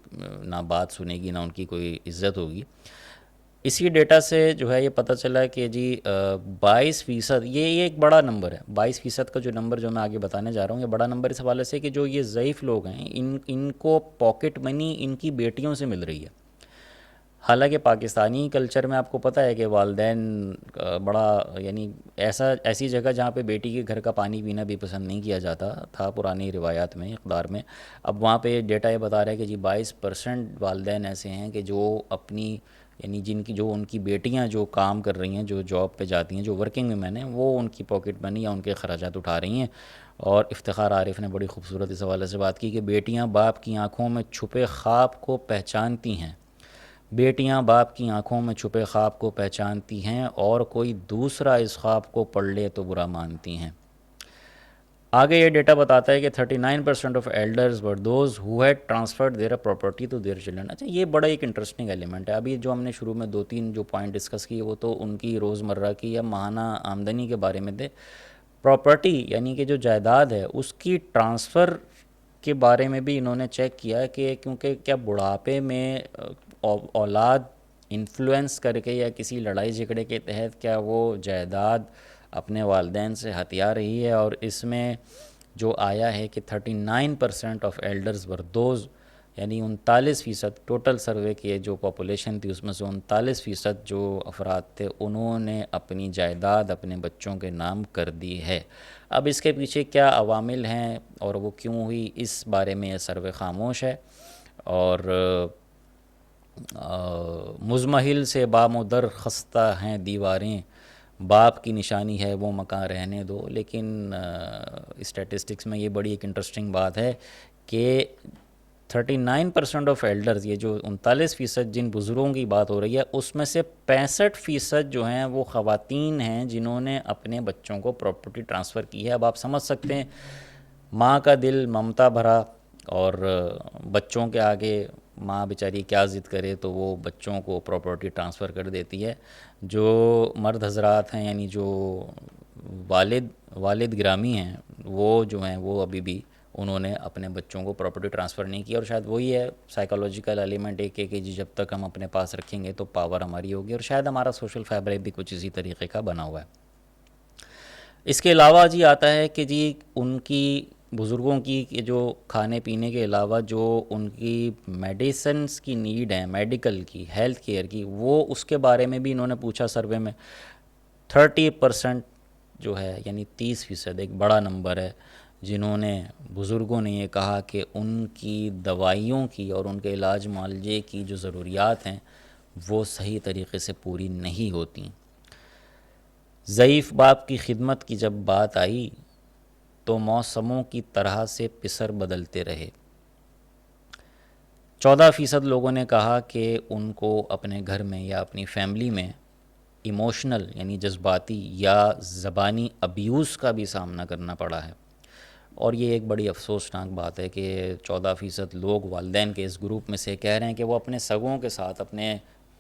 نہ بات سنے گی نہ ان کی کوئی عزت ہوگی۔ اسی ڈیٹا سے جو ہے یہ پتہ چلا کہ جی 22%، یہ ایک بڑا نمبر ہے، 22% کا جو نمبر جو میں آگے بتانے جا رہا ہوں، یہ بڑا نمبر اس حوالے سے کہ جو یہ ضعیف لوگ ہیں ان کو پاکٹ منی ان کی بیٹیوں سے مل رہی ہے۔ حالانکہ پاکستانی کلچر میں آپ کو پتہ ہے کہ والدین بڑا یعنی ایسی جگہ جہاں پہ بیٹی کے گھر کا پانی پینا بھی پسند نہیں کیا جاتا تھا پرانی روایات میں، اقدار میں، اب وہاں پہ ڈیٹا یہ بتا رہا ہے کہ جی 22% والدین ایسے ہیں کہ جو اپنی یعنی جو ان کی بیٹیاں جو کام کر رہی ہیں، جو جاب پہ جاتی ہیں، جو ورکنگ ویمن ہیں، وہ ان کی پاکٹ منی یا ان کے اخراجات اٹھا رہی ہیں۔ اور افتخار عارف نے بڑی خوبصورت اس حوالے سے بات کی کہ بیٹیاں باپ کی آنکھوں میں چھپے خواب کو پہچانتی ہیں، بیٹیاں باپ کی آنکھوں میں چھپے خواب کو پہچانتی ہیں، اور کوئی دوسرا اس خواب کو پڑھ لے تو برا مانتی ہیں۔ آگے یہ ڈیٹا بتاتا ہے کہ 39% of elders were those who had transferred their property to their children. اچھا یہ بڑا ایک انٹرسٹنگ ایلیمنٹ ہے۔ ابھی جو ہم نے شروع میں 2-3 جو پوائنٹ ڈسکس کیے وہ تو ان کی روزمرہ کی یا ماہانہ آمدنی کے بارے میں تھے۔ پراپرٹی یعنی کہ جو جائیداد ہے اس کی ٹرانسفر کے بارے میں بھی انہوں نے چیک کیا کہ کیونکہ کیا بڑھاپے میں اولاد انفلوئنس کر کے یا کسی لڑائی جھگڑے کے تحت کیا وہ جائیداد اپنے والدین سے ہتھیا رہی ہے، اور اس میں جو آیا ہے کہ 39% آف ایلڈرز ور دوز، یعنی 39% ٹوٹل سروے کی جو پاپولیشن تھی اس میں سے 39% جو افراد تھے انہوں نے اپنی جائیداد اپنے بچوں کے نام کر دی ہے۔ اب اس کے پیچھے کیا عوامل ہیں اور وہ کیوں ہوئی، اس بارے میں یہ سروے خاموش ہے، اور مزمحل سے بام و در خستہ ہیں دیواریں، باپ کی نشانی ہے وہ مکان رہنے دو۔ لیکن اسٹیٹسٹکس میں یہ بڑی ایک انٹرسٹنگ بات ہے کہ 39% آف ایلڈرز، یہ جو 39% جن بزرگوں کی بات ہو رہی ہے، اس میں سے 65% جو ہیں وہ خواتین ہیں جنہوں نے اپنے بچوں کو پراپرٹی ٹرانسفر کی ہے۔ اب آپ سمجھ سکتے ہیں ماں کا دل ممتا بھرا، اور بچوں کے آگے ماں بیچاری کیا ضد کرے تو وہ بچوں کو پراپرٹی ٹرانسفر کر دیتی ہے۔ جو مرد حضرات ہیں یعنی جو والد گرامی ہیں وہ جو ہیں وہ ابھی بھی انہوں نے اپنے بچوں کو پراپرٹی ٹرانسفر نہیں کی، اور شاید وہی ہے سائیکالوجیکل ایلیمنٹ ایک ہے کہ جی جب تک ہم اپنے پاس رکھیں گے تو پاور ہماری ہوگی، اور شاید ہمارا سوشل فیبرک بھی کچھ اسی طریقے کا بنا ہوا ہے۔ اس کے علاوہ جی آتا ہے کہ جی ان کی بزرگوں کی جو کھانے پینے کے علاوہ جو ان کی میڈیسنس کی نیڈ ہیں، میڈیکل کی، ہیلتھ کیئر کی، وہ اس کے بارے میں بھی انہوں نے پوچھا سروے میں۔ 30% جو ہے یعنی 30%، ایک بڑا نمبر ہے، جنہوں نے بزرگوں نے یہ کہا کہ ان کی دوائیوں کی اور ان کے علاج معالجے کی جو ضروریات ہیں وہ صحیح طریقے سے پوری نہیں ہوتی۔ ضعیف باپ کی خدمت کی جب بات آئی تو موسموں کی طرح سے پسر بدلتے رہے۔ 14% لوگوں نے کہا کہ ان کو اپنے گھر میں یا اپنی فیملی میں ایموشنل یعنی جذباتی یا زبانی ابیوز کا بھی سامنا کرنا پڑا ہے، اور یہ ایک بڑی افسوسناک بات ہے کہ 14% لوگ والدین کے اس گروپ میں سے کہہ رہے ہیں کہ وہ اپنے سگوں کے ساتھ، اپنے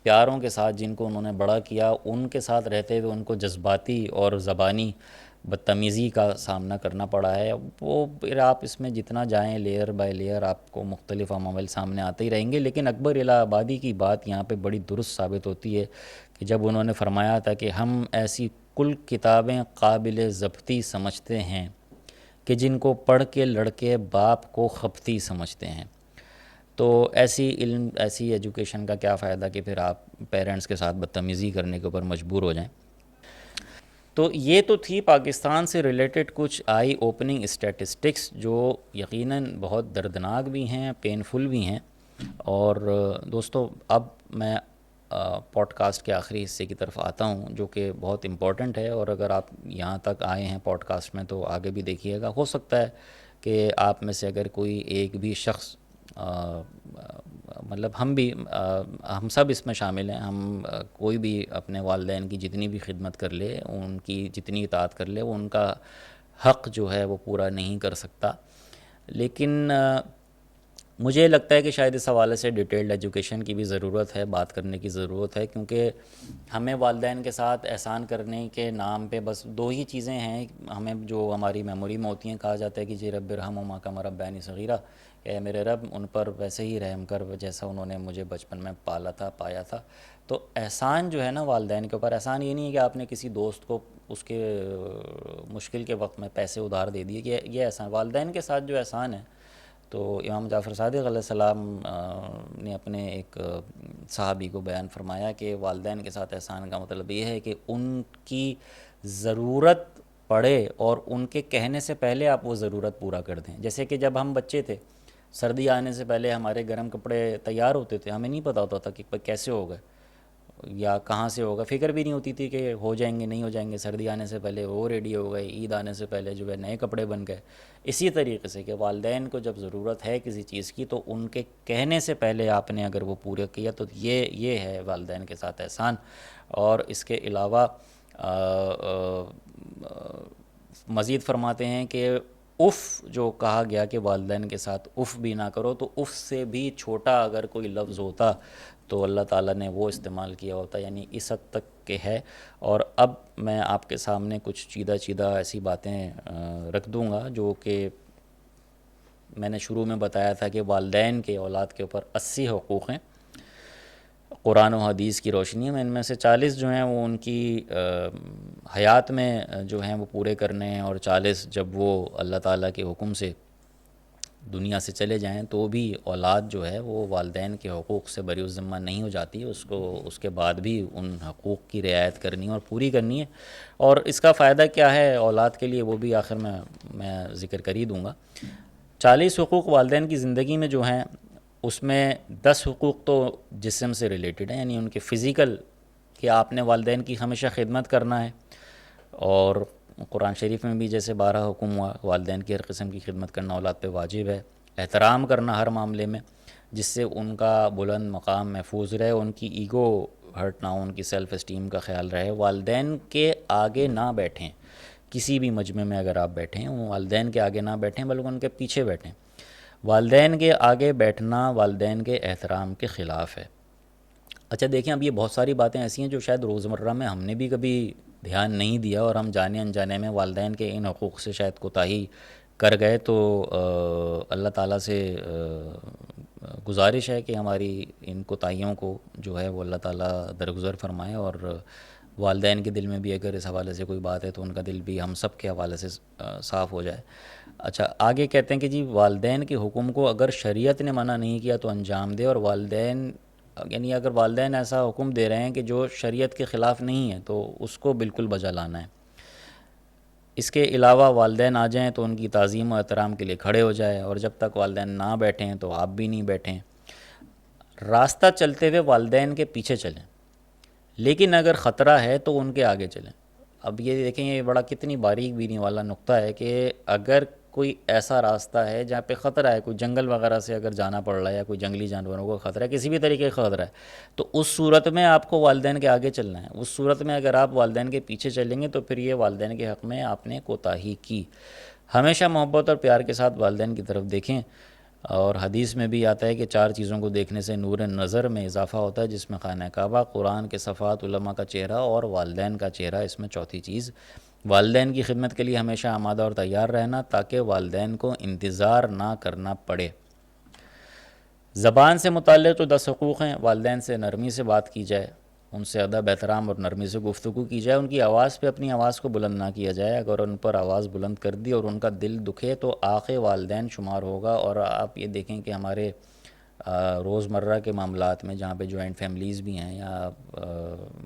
پیاروں کے ساتھ جن کو انہوں نے بڑا کیا، ان کے ساتھ رہتے ہوئے ان کو جذباتی اور زبانی بدتمیزی کا سامنا کرنا پڑا ہے۔ وہ پھر آپ اس میں جتنا جائیں لیئر بائی لیئر آپ کو مختلف عوامل سامنے آتے ہی رہیں گے، لیکن اکبر الہ آبادی کی بات یہاں پہ بڑی درست ثابت ہوتی ہے کہ جب انہوں نے فرمایا تھا کہ ہم ایسی کل کتابیں قابل ضبطی سمجھتے ہیں کہ جن کو پڑھ کے لڑکے باپ کو خپتی سمجھتے ہیں۔ تو ایسی ایجوکیشن کا کیا فائدہ کہ پھر آپ پیرنٹس کے ساتھ بدتمیزی کرنے کے اوپر مجبور ہو جائیں۔ تو یہ تو تھی پاکستان سے ریلیٹڈ کچھ آئی اوپننگ اسٹیٹسٹکس جو یقیناً بہت دردناک بھی ہیں، پینفل بھی ہیں۔ اور دوستو اب میں پوڈ کاسٹ کے آخری حصے کی طرف آتا ہوں جو کہ بہت امپورٹنٹ ہے، اور اگر آپ یہاں تک آئے ہیں پوڈ کاسٹ میں تو آگے بھی دیکھیے گا۔ ہو سکتا ہے کہ آپ میں سے اگر کوئی ایک بھی شخص مطلب ہم سب اس میں شامل ہیں، ہم کوئی بھی اپنے والدین کی جتنی بھی خدمت کر لے، ان کی جتنی اطاعت کر لے، وہ ان کا حق جو ہے وہ پورا نہیں کر سکتا۔ لیکن مجھے لگتا ہے کہ شاید اس حوالے سے ڈیٹیلڈ ایجوکیشن کی بھی ضرورت ہے، بات کرنے کی ضرورت ہے، کیونکہ ہمیں والدین کے ساتھ احسان کرنے کے نام پہ بس دو ہی چیزیں ہیں ہمیں جو ہماری میموری میں ہوتی ہیں۔ کہا جاتا ہے کہ جی رب ارحمہما کما ربیانی صغیرہ، کہ میرے رب ان پر ویسے ہی رحم کر جیسا انہوں نے مجھے بچپن میں پالا تھا، پایا تھا۔ تو احسان جو ہے نا والدین کے اوپر، احسان یہ نہیں ہے کہ آپ نے کسی دوست کو اس کے مشکل کے وقت میں پیسے ادھار دے دیے، کہ یہ احسان والدین کے ساتھ جو احسان ہے۔ تو امام جعفر صادق علیہ السلام نے اپنے ایک صحابی کو بیان فرمایا کہ والدین کے ساتھ احسان کا مطلب یہ ہے کہ ان کی ضرورت پڑے اور ان کے کہنے سے پہلے آپ وہ ضرورت پورا کر دیں۔ جیسے کہ جب ہم بچے تھے، سردی آنے سے پہلے ہمارے گرم کپڑے تیار ہوتے تھے، ہمیں نہیں پتہ ہوتا تھا کہ کیسے ہوگا یا کہاں سے ہوگا، فکر بھی نہیں ہوتی تھی کہ ہو جائیں گے نہیں ہو جائیں گے۔ سردی آنے سے پہلے وہ ریڈی ہو گئے، عید آنے سے پہلے جو ہے نئے کپڑے بن گئے۔ اسی طریقے سے کہ والدین کو جب ضرورت ہے کسی چیز کی تو ان کے کہنے سے پہلے آپ نے اگر وہ پورا کیا تو یہ ہے والدین کے ساتھ احسان۔ اور اس کے علاوہ مزید فرماتے ہیں کہ اف جو کہا گیا کہ والدین کے ساتھ اف بھی نہ کرو، تو اف سے بھی چھوٹا اگر کوئی لفظ ہوتا تو اللہ تعالیٰ نے وہ استعمال کیا ہوتا، یعنی اس حد تک کہ ہے۔ اور اب میں آپ کے سامنے کچھ چیدہ ایسی باتیں رکھ دوں گا جو کہ میں نے شروع میں بتایا تھا کہ والدین کے اولاد کے اوپر 80 حقوق ہیں قرآن و حدیث کی روشنی میں۔ ان میں سے 40 جو ہیں وہ ان کی حیات میں جو ہیں وہ پورے کرنے ہیں، اور 40 جب وہ اللہ تعالیٰ کے حکم سے دنیا سے چلے جائیں تو بھی اولاد جو ہے وہ والدین کے حقوق سے بری الذمہ نہیں ہو جاتی، اس کے بعد بھی ان حقوق کی رعایت کرنی اور پوری کرنی ہے۔ اور اس کا فائدہ کیا ہے اولاد کے لیے وہ بھی آخر میں ذکر کر ہی دوں گا۔ 40 حقوق والدین کی زندگی میں جو ہیں اس میں 10 حقوق تو جسم سے ریلیٹڈ ہیں، یعنی ان کے فزیکل، کہ آپ نے والدین کی ہمیشہ خدمت کرنا ہے، اور قرآن شریف میں بھی جیسے 12 حکم ہوا، والدین کی ہر قسم کی خدمت کرنا اولاد پہ واجب ہے، احترام کرنا ہر معاملے میں جس سے ان کا بلند مقام محفوظ رہے، ان کی ایگو ہرٹ نہ ہو، ان کی سیلف اسٹیم کا خیال رہے۔ والدین کے آگے نہ بیٹھیں، کسی بھی مجمع میں اگر آپ بیٹھیں وہ والدین کے آگے نہ بیٹھیں بلکہ ان کے پیچھے بیٹھیں۔ والدین کے آگے بیٹھنا والدین کے احترام کے خلاف ہے۔ اچھا دیکھیں، اب یہ بہت ساری باتیں ایسی ہیں جو شاید روزمرہ میں ہم نے بھی کبھی دھیان نہیں دیا، اور ہم جانے انجانے میں والدین کے ان حقوق سے شاید کوتاہی کر گئے۔ تو اللہ تعالیٰ سے گزارش ہے کہ ہماری ان کوتاہیوں کو جو ہے وہ اللہ تعالیٰ درگزر فرمائے، اور والدین کے دل میں بھی اگر اس حوالے سے کوئی بات ہے تو ان کا دل بھی ہم سب کے حوالے سے صاف ہو جائے۔ اچھا آگے کہتے ہیں کہ جی والدین کے حکم کو اگر شریعت نے منع نہیں کیا تو انجام دے، اور والدین یعنی اگر والدین ایسا حکم دے رہے ہیں کہ جو شریعت کے خلاف نہیں ہے تو اس کو بالکل بجا لانا ہے۔ اس کے علاوہ والدین آ جائیں تو ان کی تعظیم و احترام کے لیے کھڑے ہو جائے، اور جب تک والدین نہ بیٹھیں تو آپ بھی نہیں بیٹھیں۔ راستہ چلتے ہوئے والدین کے پیچھے چلیں، لیکن اگر خطرہ ہے تو ان کے آگے چلیں۔ اب یہ دیکھیں، یہ بڑا کتنی باریک بینی والا نقطہ ہے کہ اگر کوئی ایسا راستہ ہے جہاں پہ خطرہ ہے، کوئی جنگل وغیرہ سے اگر جانا پڑ رہا ہے یا کوئی جنگلی جانوروں کو خطرہ ہے، کسی بھی طریقے کا خطرہ ہے، تو اس صورت میں آپ کو والدین کے آگے چلنا ہے۔ اس صورت میں اگر آپ والدین کے پیچھے چلیں گے تو پھر یہ والدین کے حق میں آپ نے کوتاہی کی۔ ہمیشہ محبت اور پیار کے ساتھ والدین کی طرف دیکھیں، اور حدیث میں بھی آتا ہے کہ 4 چیزوں کو دیکھنے سے نور نظر میں اضافہ ہوتا ہے، جس میں خانہ کعبہ، قرآن کے صفحات، علماء کا چہرہ اور والدین کا چہرہ اس میں چوتھی چیز۔ والدین کی خدمت کے لیے ہمیشہ آمادہ اور تیار رہنا تاکہ والدین کو انتظار نہ کرنا پڑے۔ زبان سے متعلق تو 10 حقوق ہیں، والدین سے نرمی سے بات کی جائے، ان سے ادب احترام اور نرمی سے گفتگو کی جائے، ان کی آواز پہ اپنی آواز کو بلند نہ کیا جائے۔ اگر ان پر آواز بلند کر دی اور ان کا دل دکھے تو آق والدین شمار ہوگا۔ اور آپ یہ دیکھیں کہ ہمارے روزمرہ کے معاملات میں جہاں پہ جوائنٹ فیملیز بھی ہیں یا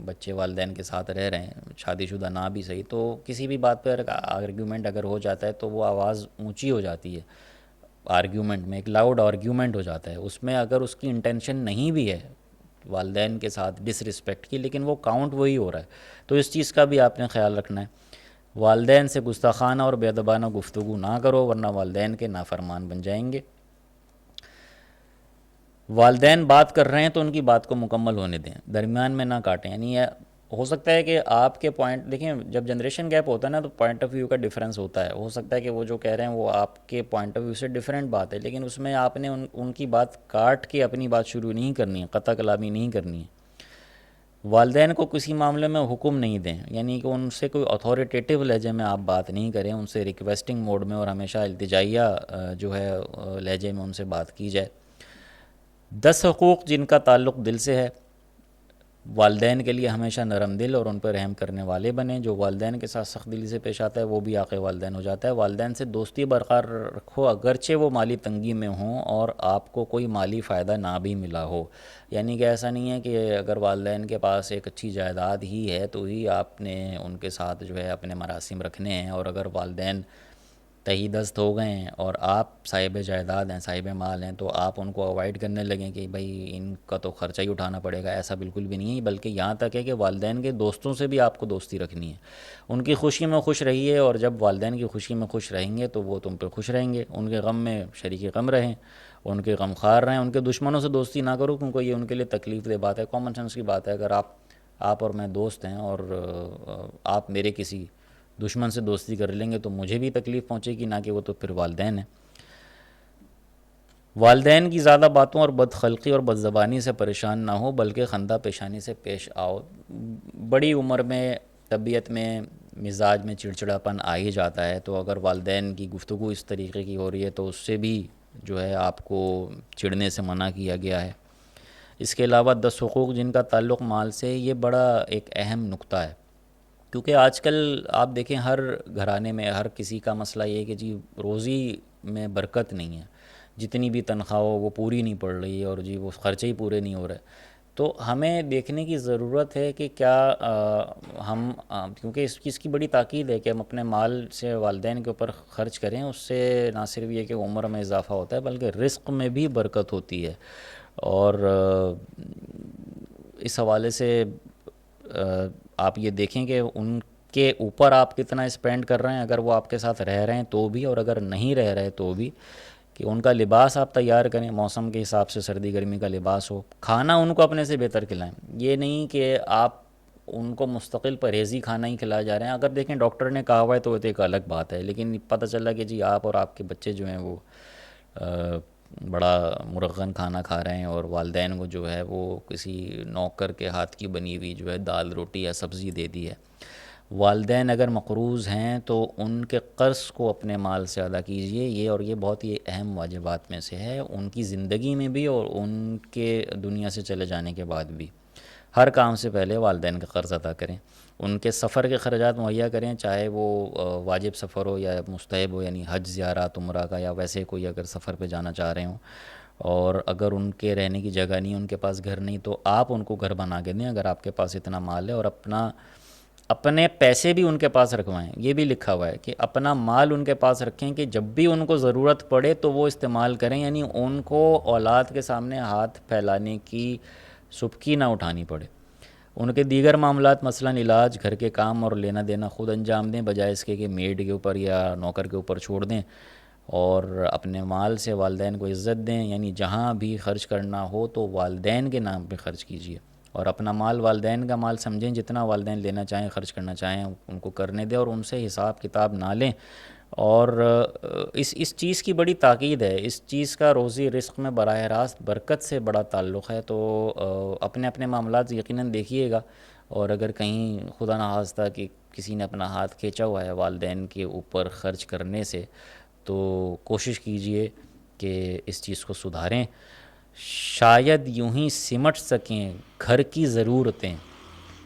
بچے والدین کے ساتھ رہ رہے ہیں، شادی شدہ نہ بھی صحیح، تو کسی بھی بات پہ آرگیومنٹ اگر ہو جاتا ہے تو وہ آواز اونچی ہو جاتی ہے، آرگیومنٹ میں ایک لاؤڈ آرگیومنٹ ہو جاتا ہے، اس میں اگر اس کی انٹینشن نہیں بھی ہے والدین کے ساتھ ڈس رسپیکٹ کی، لیکن وہ کاؤنٹ وہی ہو رہا ہے، تو اس چیز کا بھی آپ نے خیال رکھنا ہے۔ والدین سے گستاخانہ اور بے ادبانہ گفتگو نہ کرو ورنہ والدین کے نافرمان بن جائیں گے۔ والدین بات کر رہے ہیں تو ان کی بات کو مکمل ہونے دیں، درمیان میں نہ کاٹیں۔ یعنی یہ ہو سکتا ہے کہ آپ کے پوائنٹ دیکھیں، جب جنریشن گیپ ہوتا ہے نا تو پوائنٹ آف ویو کا ڈیفرنس ہوتا ہے، ہو سکتا ہے کہ وہ جو کہہ رہے ہیں وہ آپ کے پوائنٹ آف ویو سے ڈیفرنٹ بات ہے، لیکن اس میں آپ نے ان کی بات کاٹ کے اپنی بات شروع نہیں کرنی ہے، قطع کلامی نہیں کرنی ہے۔ والدین کو کسی معاملے میں حکم نہیں دیں، یعنی کہ ان سے کوئی اتھارٹیٹیو لہجے میں آپ بات نہیں کریں، ان سے ریکویسٹنگ موڈ میں اور ہمیشہ التجائیہ جو ہے لہجے میں ان سے بات کی جائے۔ 10 حقوق جن کا تعلق دل سے ہے، والدین کے لیے ہمیشہ نرم دل اور ان پر رحم کرنے والے بنیں۔ جو والدین کے ساتھ سخت دلی سے پیش آتا ہے وہ بھی آقِ والدین ہو جاتا ہے۔ والدین سے دوستی برقرار رکھو اگرچہ وہ مالی تنگی میں ہوں اور آپ کو کوئی مالی فائدہ نہ بھی ملا ہو۔ یعنی کہ ایسا نہیں ہے کہ اگر والدین کے پاس ایک اچھی جائیداد ہی ہے تو ہی آپ نے ان کے ساتھ جو ہے اپنے مراسم رکھنے ہیں، اور اگر والدین تہی دست ہو گئے ہیں اور آپ صاحب جائیداد ہیں، صاحب مال ہیں، تو آپ ان کو اوائڈ کرنے لگیں کہ بھائی ان کا تو خرچہ ہی اٹھانا پڑے گا۔ ایسا بالکل بھی نہیں ہے، بلکہ یہاں تک ہے کہ والدین کے دوستوں سے بھی آپ کو دوستی رکھنی ہے، ان کی خوشی میں خوش رہیے، اور جب والدین کی خوشی میں خوش رہیں گے تو وہ تم پہ خوش رہیں گے۔ ان کے غم میں شریک غم رہیں، ان کے غم خوار رہیں۔ ان کے دشمنوں سے دوستی نہ کرو کیونکہ یہ ان کے لیے تکلیف دہ بات ہے، کامن سینس کی بات ہے۔ اگر آپ اور میں دوست ہیں اور آپ میرے کسی دشمن سے دوستی کر لیں گے تو مجھے بھی تکلیف پہنچے گی، نہ کہ وہ تو پھر والدین ہیں۔ والدین کی زیادہ باتوں اور بدخلقی اور بدزبانی سے پریشان نہ ہو بلکہ خندہ پیشانی سے پیش آؤ۔ بڑی عمر میں طبیعت میں مزاج میں چڑچڑاپن آ ہی جاتا ہے، تو اگر والدین کی گفتگو اس طریقے کی ہو رہی ہے تو اس سے بھی جو ہے آپ کو چڑھنے سے منع کیا گیا ہے۔ اس کے علاوہ 10 حقوق جن کا تعلق مال سے، یہ بڑا ایک اہم نقطہ ہے، کیونکہ آج کل آپ دیکھیں ہر گھرانے میں ہر کسی کا مسئلہ یہ ہے کہ جی روزی میں برکت نہیں ہے، جتنی بھی تنخواہ ہو وہ پوری نہیں پڑ رہی ہے، اور جی وہ خرچے ہی پورے نہیں ہو رہے۔ تو ہمیں دیکھنے کی ضرورت ہے کہ کیا ہم کیونکہ اس چیز کی بڑی تاکید ہے کہ ہم اپنے مال سے والدین کے اوپر خرچ کریں، اس سے نہ صرف یہ کہ عمر میں اضافہ ہوتا ہے بلکہ رزق میں بھی برکت ہوتی ہے۔ اور اس حوالے سے آپ یہ دیکھیں کہ ان کے اوپر آپ کتنا اسپینڈ کر رہے ہیں، اگر وہ آپ کے ساتھ رہ رہے ہیں تو بھی، اور اگر نہیں رہ رہے تو بھی، کہ ان کا لباس آپ تیار کریں، موسم کے حساب سے سردی گرمی کا لباس ہو، کھانا ان کو اپنے سے بہتر کھلائیں۔ یہ نہیں کہ آپ ان کو مستقل پرہیزی کھانا ہی کھلائے جا رہے ہیں۔ اگر دیکھیں ڈاکٹر نے کہا ہوا ہے تو وہ تو ایک الگ بات ہے، لیکن پتہ چلا کہ جی آپ اور آپ کے بچے جو ہیں وہ بڑا مرغن کھانا کھا رہے ہیں، اور والدین کو جو ہے وہ کسی نوکر کے ہاتھ کی بنی ہوئی جو ہے دال روٹی یا سبزی دے دی ہے۔ والدین اگر مقروض ہیں تو ان کے قرض کو اپنے مال سے ادا کیجئے، یہ بہت ہی اہم واجبات میں سے ہے، ان کی زندگی میں بھی اور ان کے دنیا سے چلے جانے کے بعد بھی۔ ہر کام سے پہلے والدین کا قرض ادا کریں، ان کے سفر کے خرچات مہیا کریں، چاہے وہ واجب سفر ہو یا مستحب ہو، یعنی حج زیارات عمرہ کا، یا ویسے کوئی اگر سفر پہ جانا چاہ رہے ہوں، اور اگر ان کے رہنے کی جگہ نہیں، ان کے پاس گھر نہیں، تو آپ ان کو گھر بنا کے دیں اگر آپ کے پاس اتنا مال ہے، اور اپنے پیسے بھی ان کے پاس رکھوائیں۔ یہ بھی لکھا ہوا ہے کہ اپنا مال ان کے پاس رکھیں کہ جب بھی ان کو ضرورت پڑے تو وہ استعمال کریں، یعنی ان کو اولاد کے سامنے ہاتھ پھیلانے کی سبکی نہ اٹھانی پڑے۔ ان کے دیگر معاملات مثلاً علاج، گھر کے کام اور لینا دینا خود انجام دیں، بجائے اس کے کہ میڈ کے اوپر یا نوکر کے اوپر چھوڑ دیں۔ اور اپنے مال سے والدین کو عزت دیں، یعنی جہاں بھی خرچ کرنا ہو تو والدین کے نام پہ خرچ کیجیے، اور اپنا مال والدین کا مال سمجھیں، جتنا والدین لینا چاہیں خرچ کرنا چاہیں ان کو کرنے دیں، اور ان سے حساب کتاب نہ لیں۔ اور اس چیز کی بڑی تاکید ہے، اس چیز کا روزی رزق میں براہ راست برکت سے بڑا تعلق ہے۔ تو اپنے اپنے معاملات یقیناً دیکھیے گا، اور اگر کہیں خدا نخواستہ کہ کسی نے اپنا ہاتھ کھینچا ہوا ہے والدین کے اوپر خرچ کرنے سے، تو کوشش کیجئے کہ اس چیز کو سدھاریں۔ شاید یوں ہی سمٹ سکیں گھر کی ضرورتیں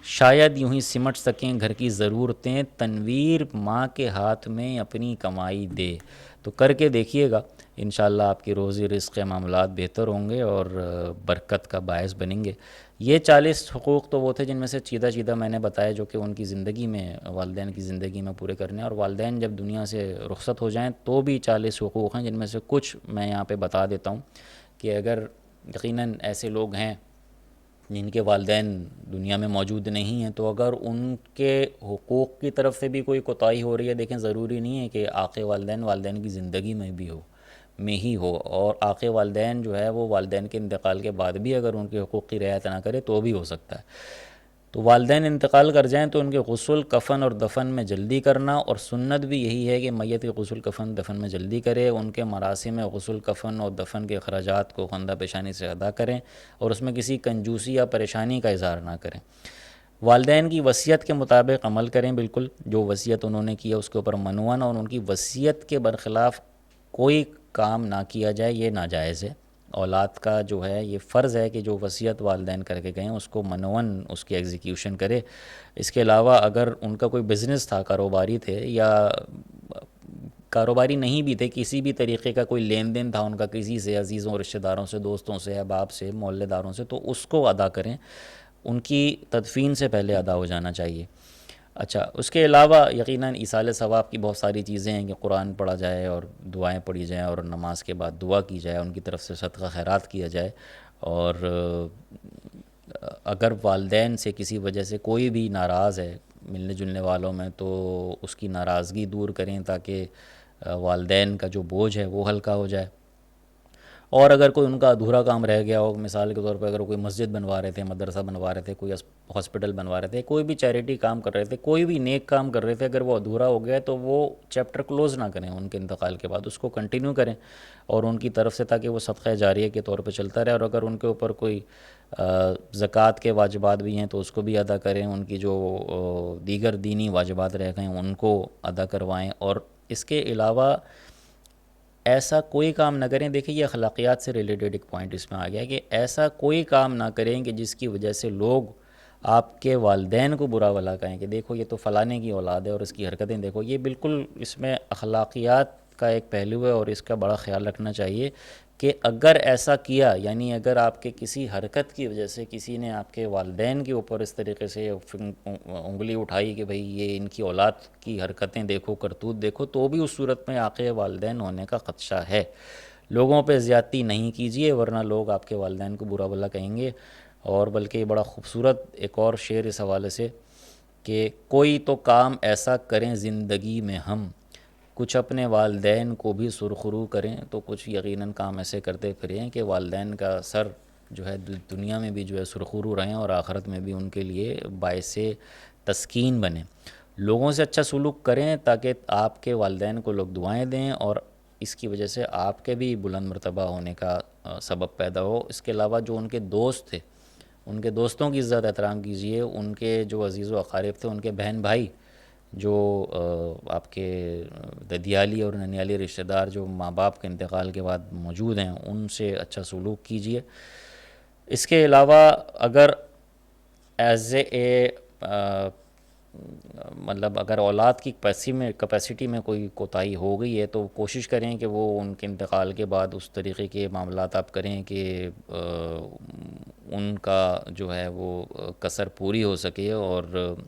شاید یوں ہی سمٹ سکیں گھر کی ضرورتیں، تنویر ماں کے ہاتھ میں اپنی کمائی دے۔ تو کر کے دیکھیے گا، انشاءاللہ آپ کی روزی رزق کے معاملات بہتر ہوں گے اور برکت کا باعث بنیں گے۔ یہ 40 حقوق تو وہ تھے جن میں سے چیدہ چیدہ میں نے بتایا، جو کہ ان کی زندگی میں، والدین کی زندگی میں پورے کرنے ہیں، اور والدین جب دنیا سے رخصت ہو جائیں تو بھی 40 حقوق ہیں، جن میں سے کچھ میں یہاں پہ بتا دیتا ہوں کہ اگر یقیناً ایسے لوگ ہیں جن کے والدین دنیا میں موجود نہیں ہیں، تو اگر ان کے حقوق کی طرف سے بھی کوئی کوتاہی ہو رہی ہے، دیکھیں ضروری نہیں ہے کہ آقِ والدین کی زندگی میں بھی ہو، میں ہی ہو، اور آقِ والدین جو ہے وہ والدین کے انتقال کے بعد بھی اگر ان کے حقوق کی رعایت نہ کرے تو بھی ہو سکتا ہے۔ تو والدین انتقال کر جائیں تو ان کے غسل، کفن اور دفن میں جلدی کرنا، اور سنت بھی یہی ہے کہ میت کے غسل، کفن، دفن میں جلدی کرے، ان کے مراسم میں غسل، کفن اور دفن کے اخراجات کو خندہ پیشانی سے ادا کریں، اور اس میں کسی کنجوسی یا پریشانی کا اظہار نہ کریں۔ والدین کی وصیت کے مطابق عمل کریں، بالکل جو وصیت انہوں نے کیا اس کے اوپر منون، اور ان کی وصیت کے برخلاف کوئی کام نہ کیا جائے، یہ ناجائز ہے۔ اولاد کا جو ہے یہ فرض ہے کہ جو وصیت والدین کر کے گئے ہیں اس کو منون اس کی ایگزیکیوشن کرے۔ اس کے علاوہ اگر ان کا کوئی بزنس تھا، کاروباری تھے، یا کاروباری نہیں بھی تھے، کسی بھی طریقے کا کوئی لین دین تھا ان کا کسی سے، عزیزوں، رشتہ داروں سے، دوستوں سے، احباب سے، محلے داروں سے، تو اس کو ادا کریں، ان کی تدفین سے پہلے ادا ہو جانا چاہیے۔ اچھا، اس کے علاوہ یقیناً ایصال ثواب کی بہت ساری چیزیں ہیں کہ قرآن پڑھا جائے اور دعائیں پڑھی جائیں، اور نماز کے بعد دعا کی جائے، ان کی طرف سے صدقہ خیرات کیا جائے، اور اگر والدین سے کسی وجہ سے کوئی بھی ناراض ہے ملنے جلنے والوں میں، تو اس کی ناراضگی دور کریں تاکہ والدین کا جو بوجھ ہے وہ ہلکا ہو جائے۔ اور اگر کوئی ان کا ادھورا کام رہ گیا ہو، مثال کے طور پہ اگر کوئی مسجد بنوا رہے تھے، مدرسہ بنوا رہے تھے، کوئی ہاسپٹل بنوا رہے تھے، کوئی بھی چیریٹی کام کر رہے تھے، کوئی بھی نیک کام کر رہے تھے، اگر وہ ادھورا ہو گیا تو وہ چیپٹر کلوز نہ کریں ان کے انتقال کے بعد، اس کو کنٹینیو کریں، اور ان کی طرف سے تاکہ وہ صدقہ جاریہ کے طور پہ چلتا رہے۔ اور اگر ان کے اوپر کوئی زکوٰۃ کے واجبات بھی ہیں تو اس کو بھی ادا کریں، ان کی جو دیگر دینی واجبات رہ گئے ہیں ان کو ادا کروائیں۔ اور اس کے علاوہ ایسا کوئی کام نہ کریں، دیکھیں یہ اخلاقیات سے ریلیٹڈ ایک پوائنٹ اس میں آ گیا کہ ایسا کوئی کام نہ کریں کہ جس کی وجہ سے لوگ آپ کے والدین کو برا بھلا کہیں کہ دیکھو یہ تو فلانے کی اولاد ہے اور اس کی حرکتیں دیکھو۔ یہ بالکل اس میں اخلاقیات کا ایک پہلو ہے، اور اس کا بڑا خیال رکھنا چاہیے کہ اگر ایسا کیا، یعنی اگر آپ کے کسی حرکت کی وجہ سے کسی نے آپ کے والدین کے اوپر اس طریقے سے انگلی اٹھائی کہ بھئی یہ ان کی اولاد کی حرکتیں دیکھو، کرتوت دیکھو، تو بھی اس صورت میں عاق والدین ہونے کا خدشہ ہے۔ لوگوں پہ زیادتی نہیں کیجیے، ورنہ لوگ آپ کے والدین کو برا بھلا کہیں گے۔ اور بلکہ یہ بڑا خوبصورت ایک اور شعر اس حوالے سے کہ کوئی تو کام ایسا کریں زندگی میں ہم، کچھ اپنے والدین کو بھی سرخرو کریں، تو کچھ یقیناً کام ایسے کرتے پھریں کہ والدین کا سر جو ہے دنیا میں بھی جو ہے سرخرو رہیں، اور آخرت میں بھی ان کے لیے باعث تسکین بنیں۔ لوگوں سے اچھا سلوک کریں تاکہ آپ کے والدین کو لوگ دعائیں دیں، اور اس کی وجہ سے آپ کے بھی بلند مرتبہ ہونے کا سبب پیدا ہو۔ اس کے علاوہ جو ان کے دوست تھے، ان کے دوستوں کی عزت احترام کیجیے، ان کے جو عزیز و اقارب تھے، ان کے بہن بھائی جو آپ کے ددیالی اور ننیالی رشتہ دار جو ماں باپ کے انتقال کے بعد موجود ہیں، ان سے اچھا سلوک کیجیے۔ اس کے علاوہ اگر ایز اے مطلب اگر اولاد کی کیپیسٹی میں کوئی کوتاہی ہو گئی ہے تو کوشش کریں کہ وہ ان کے انتقال کے بعد اس طریقے کے معاملات آپ کریں کہ ان کا جو ہے وہ کسر پوری ہو سکے، اور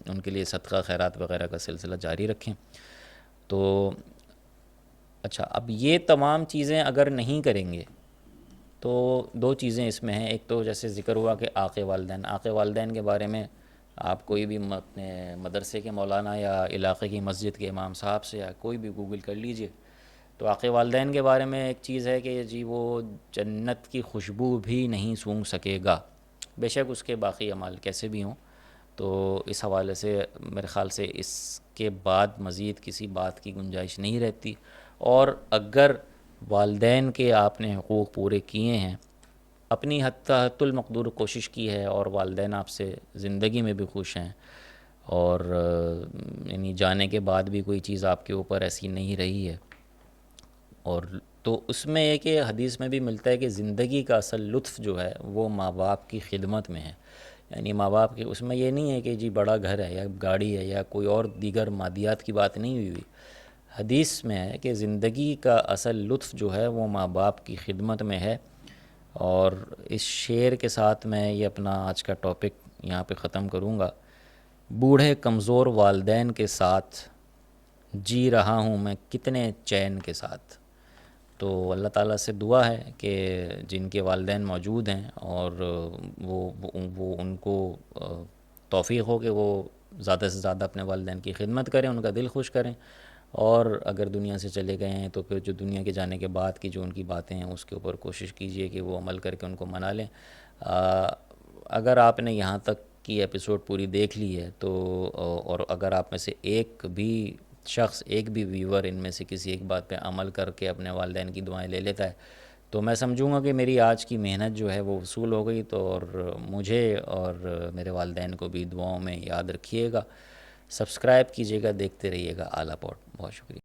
ان کے لیے صدقہ خیرات وغیرہ کا سلسلہ جاری رکھیں۔ تو اچھا، اب یہ تمام چیزیں اگر نہیں کریں گے تو دو چیزیں اس میں ہیں۔ ایک تو جیسے ذکر ہوا کہ عاق والدین کے بارے میں آپ کوئی بھی اپنے مدرسے کے مولانا یا علاقے کی مسجد کے امام صاحب سے یا کوئی بھی گوگل کر لیجئے، تو عاق والدین کے بارے میں ایک چیز ہے کہ جی وہ جنت کی خوشبو بھی نہیں سونگھ سکے گا، بے شک اس کے باقی اعمال کیسے بھی ہوں۔ تو اس حوالے سے میرے خیال سے اس کے بعد مزید کسی بات کی گنجائش نہیں رہتی۔ اور اگر والدین کے آپ نے حقوق پورے کیے ہیں، اپنی حد المقدور کوشش کی ہے، اور والدین آپ سے زندگی میں بھی خوش ہیں، اور یعنی جانے کے بعد بھی کوئی چیز آپ کے اوپر ایسی نہیں رہی ہے، اور تو اس میں یہ کہ حدیث میں بھی ملتا ہے کہ زندگی کا اصل لطف جو ہے وہ ماں باپ کی خدمت میں ہے، یعنی ماں باپ کے اس میں یہ نہیں ہے کہ جی بڑا گھر ہے یا گاڑی ہے یا کوئی اور دیگر مادیات کی بات نہیں ہوئی. حدیث میں ہے کہ زندگی کا اصل لطف جو ہے وہ ماں باپ کی خدمت میں ہے. اور اس شعر کے ساتھ میں یہ اپنا آج کا ٹاپک یہاں پہ ختم کروں گا. بوڑھے کمزور والدین کے ساتھ جی رہا ہوں میں کتنے چین کے ساتھ. تو اللہ تعالیٰ سے دعا ہے کہ جن کے والدین موجود ہیں اور وہ ان کو توفیق ہو کہ وہ زیادہ سے زیادہ اپنے والدین کی خدمت کریں، ان کا دل خوش کریں. اور اگر دنیا سے چلے گئے ہیں تو پھر جو دنیا کے جانے کے بعد کی جو ان کی باتیں ہیں اس کے اوپر کوشش کیجئے کہ وہ عمل کر کے ان کو منا لیں. اگر آپ نے یہاں تک کی ایپیسوڈ پوری دیکھ لی ہے تو اور اگر آپ میں سے ایک بھی شخص، ایک بھی ویور ان میں سے کسی ایک بات پہ عمل کر کے اپنے والدین کی دعائیں لے لیتا ہے تو میں سمجھوں گا کہ میری آج کی محنت جو ہے وہ وصول ہو گئی. تو اور مجھے اور میرے والدین کو بھی دعاؤں میں یاد رکھیے گا. سبسکرائب کیجیے گا، دیکھتے رہیے گا اعلیٰ پوڈ. بہت شکریہ.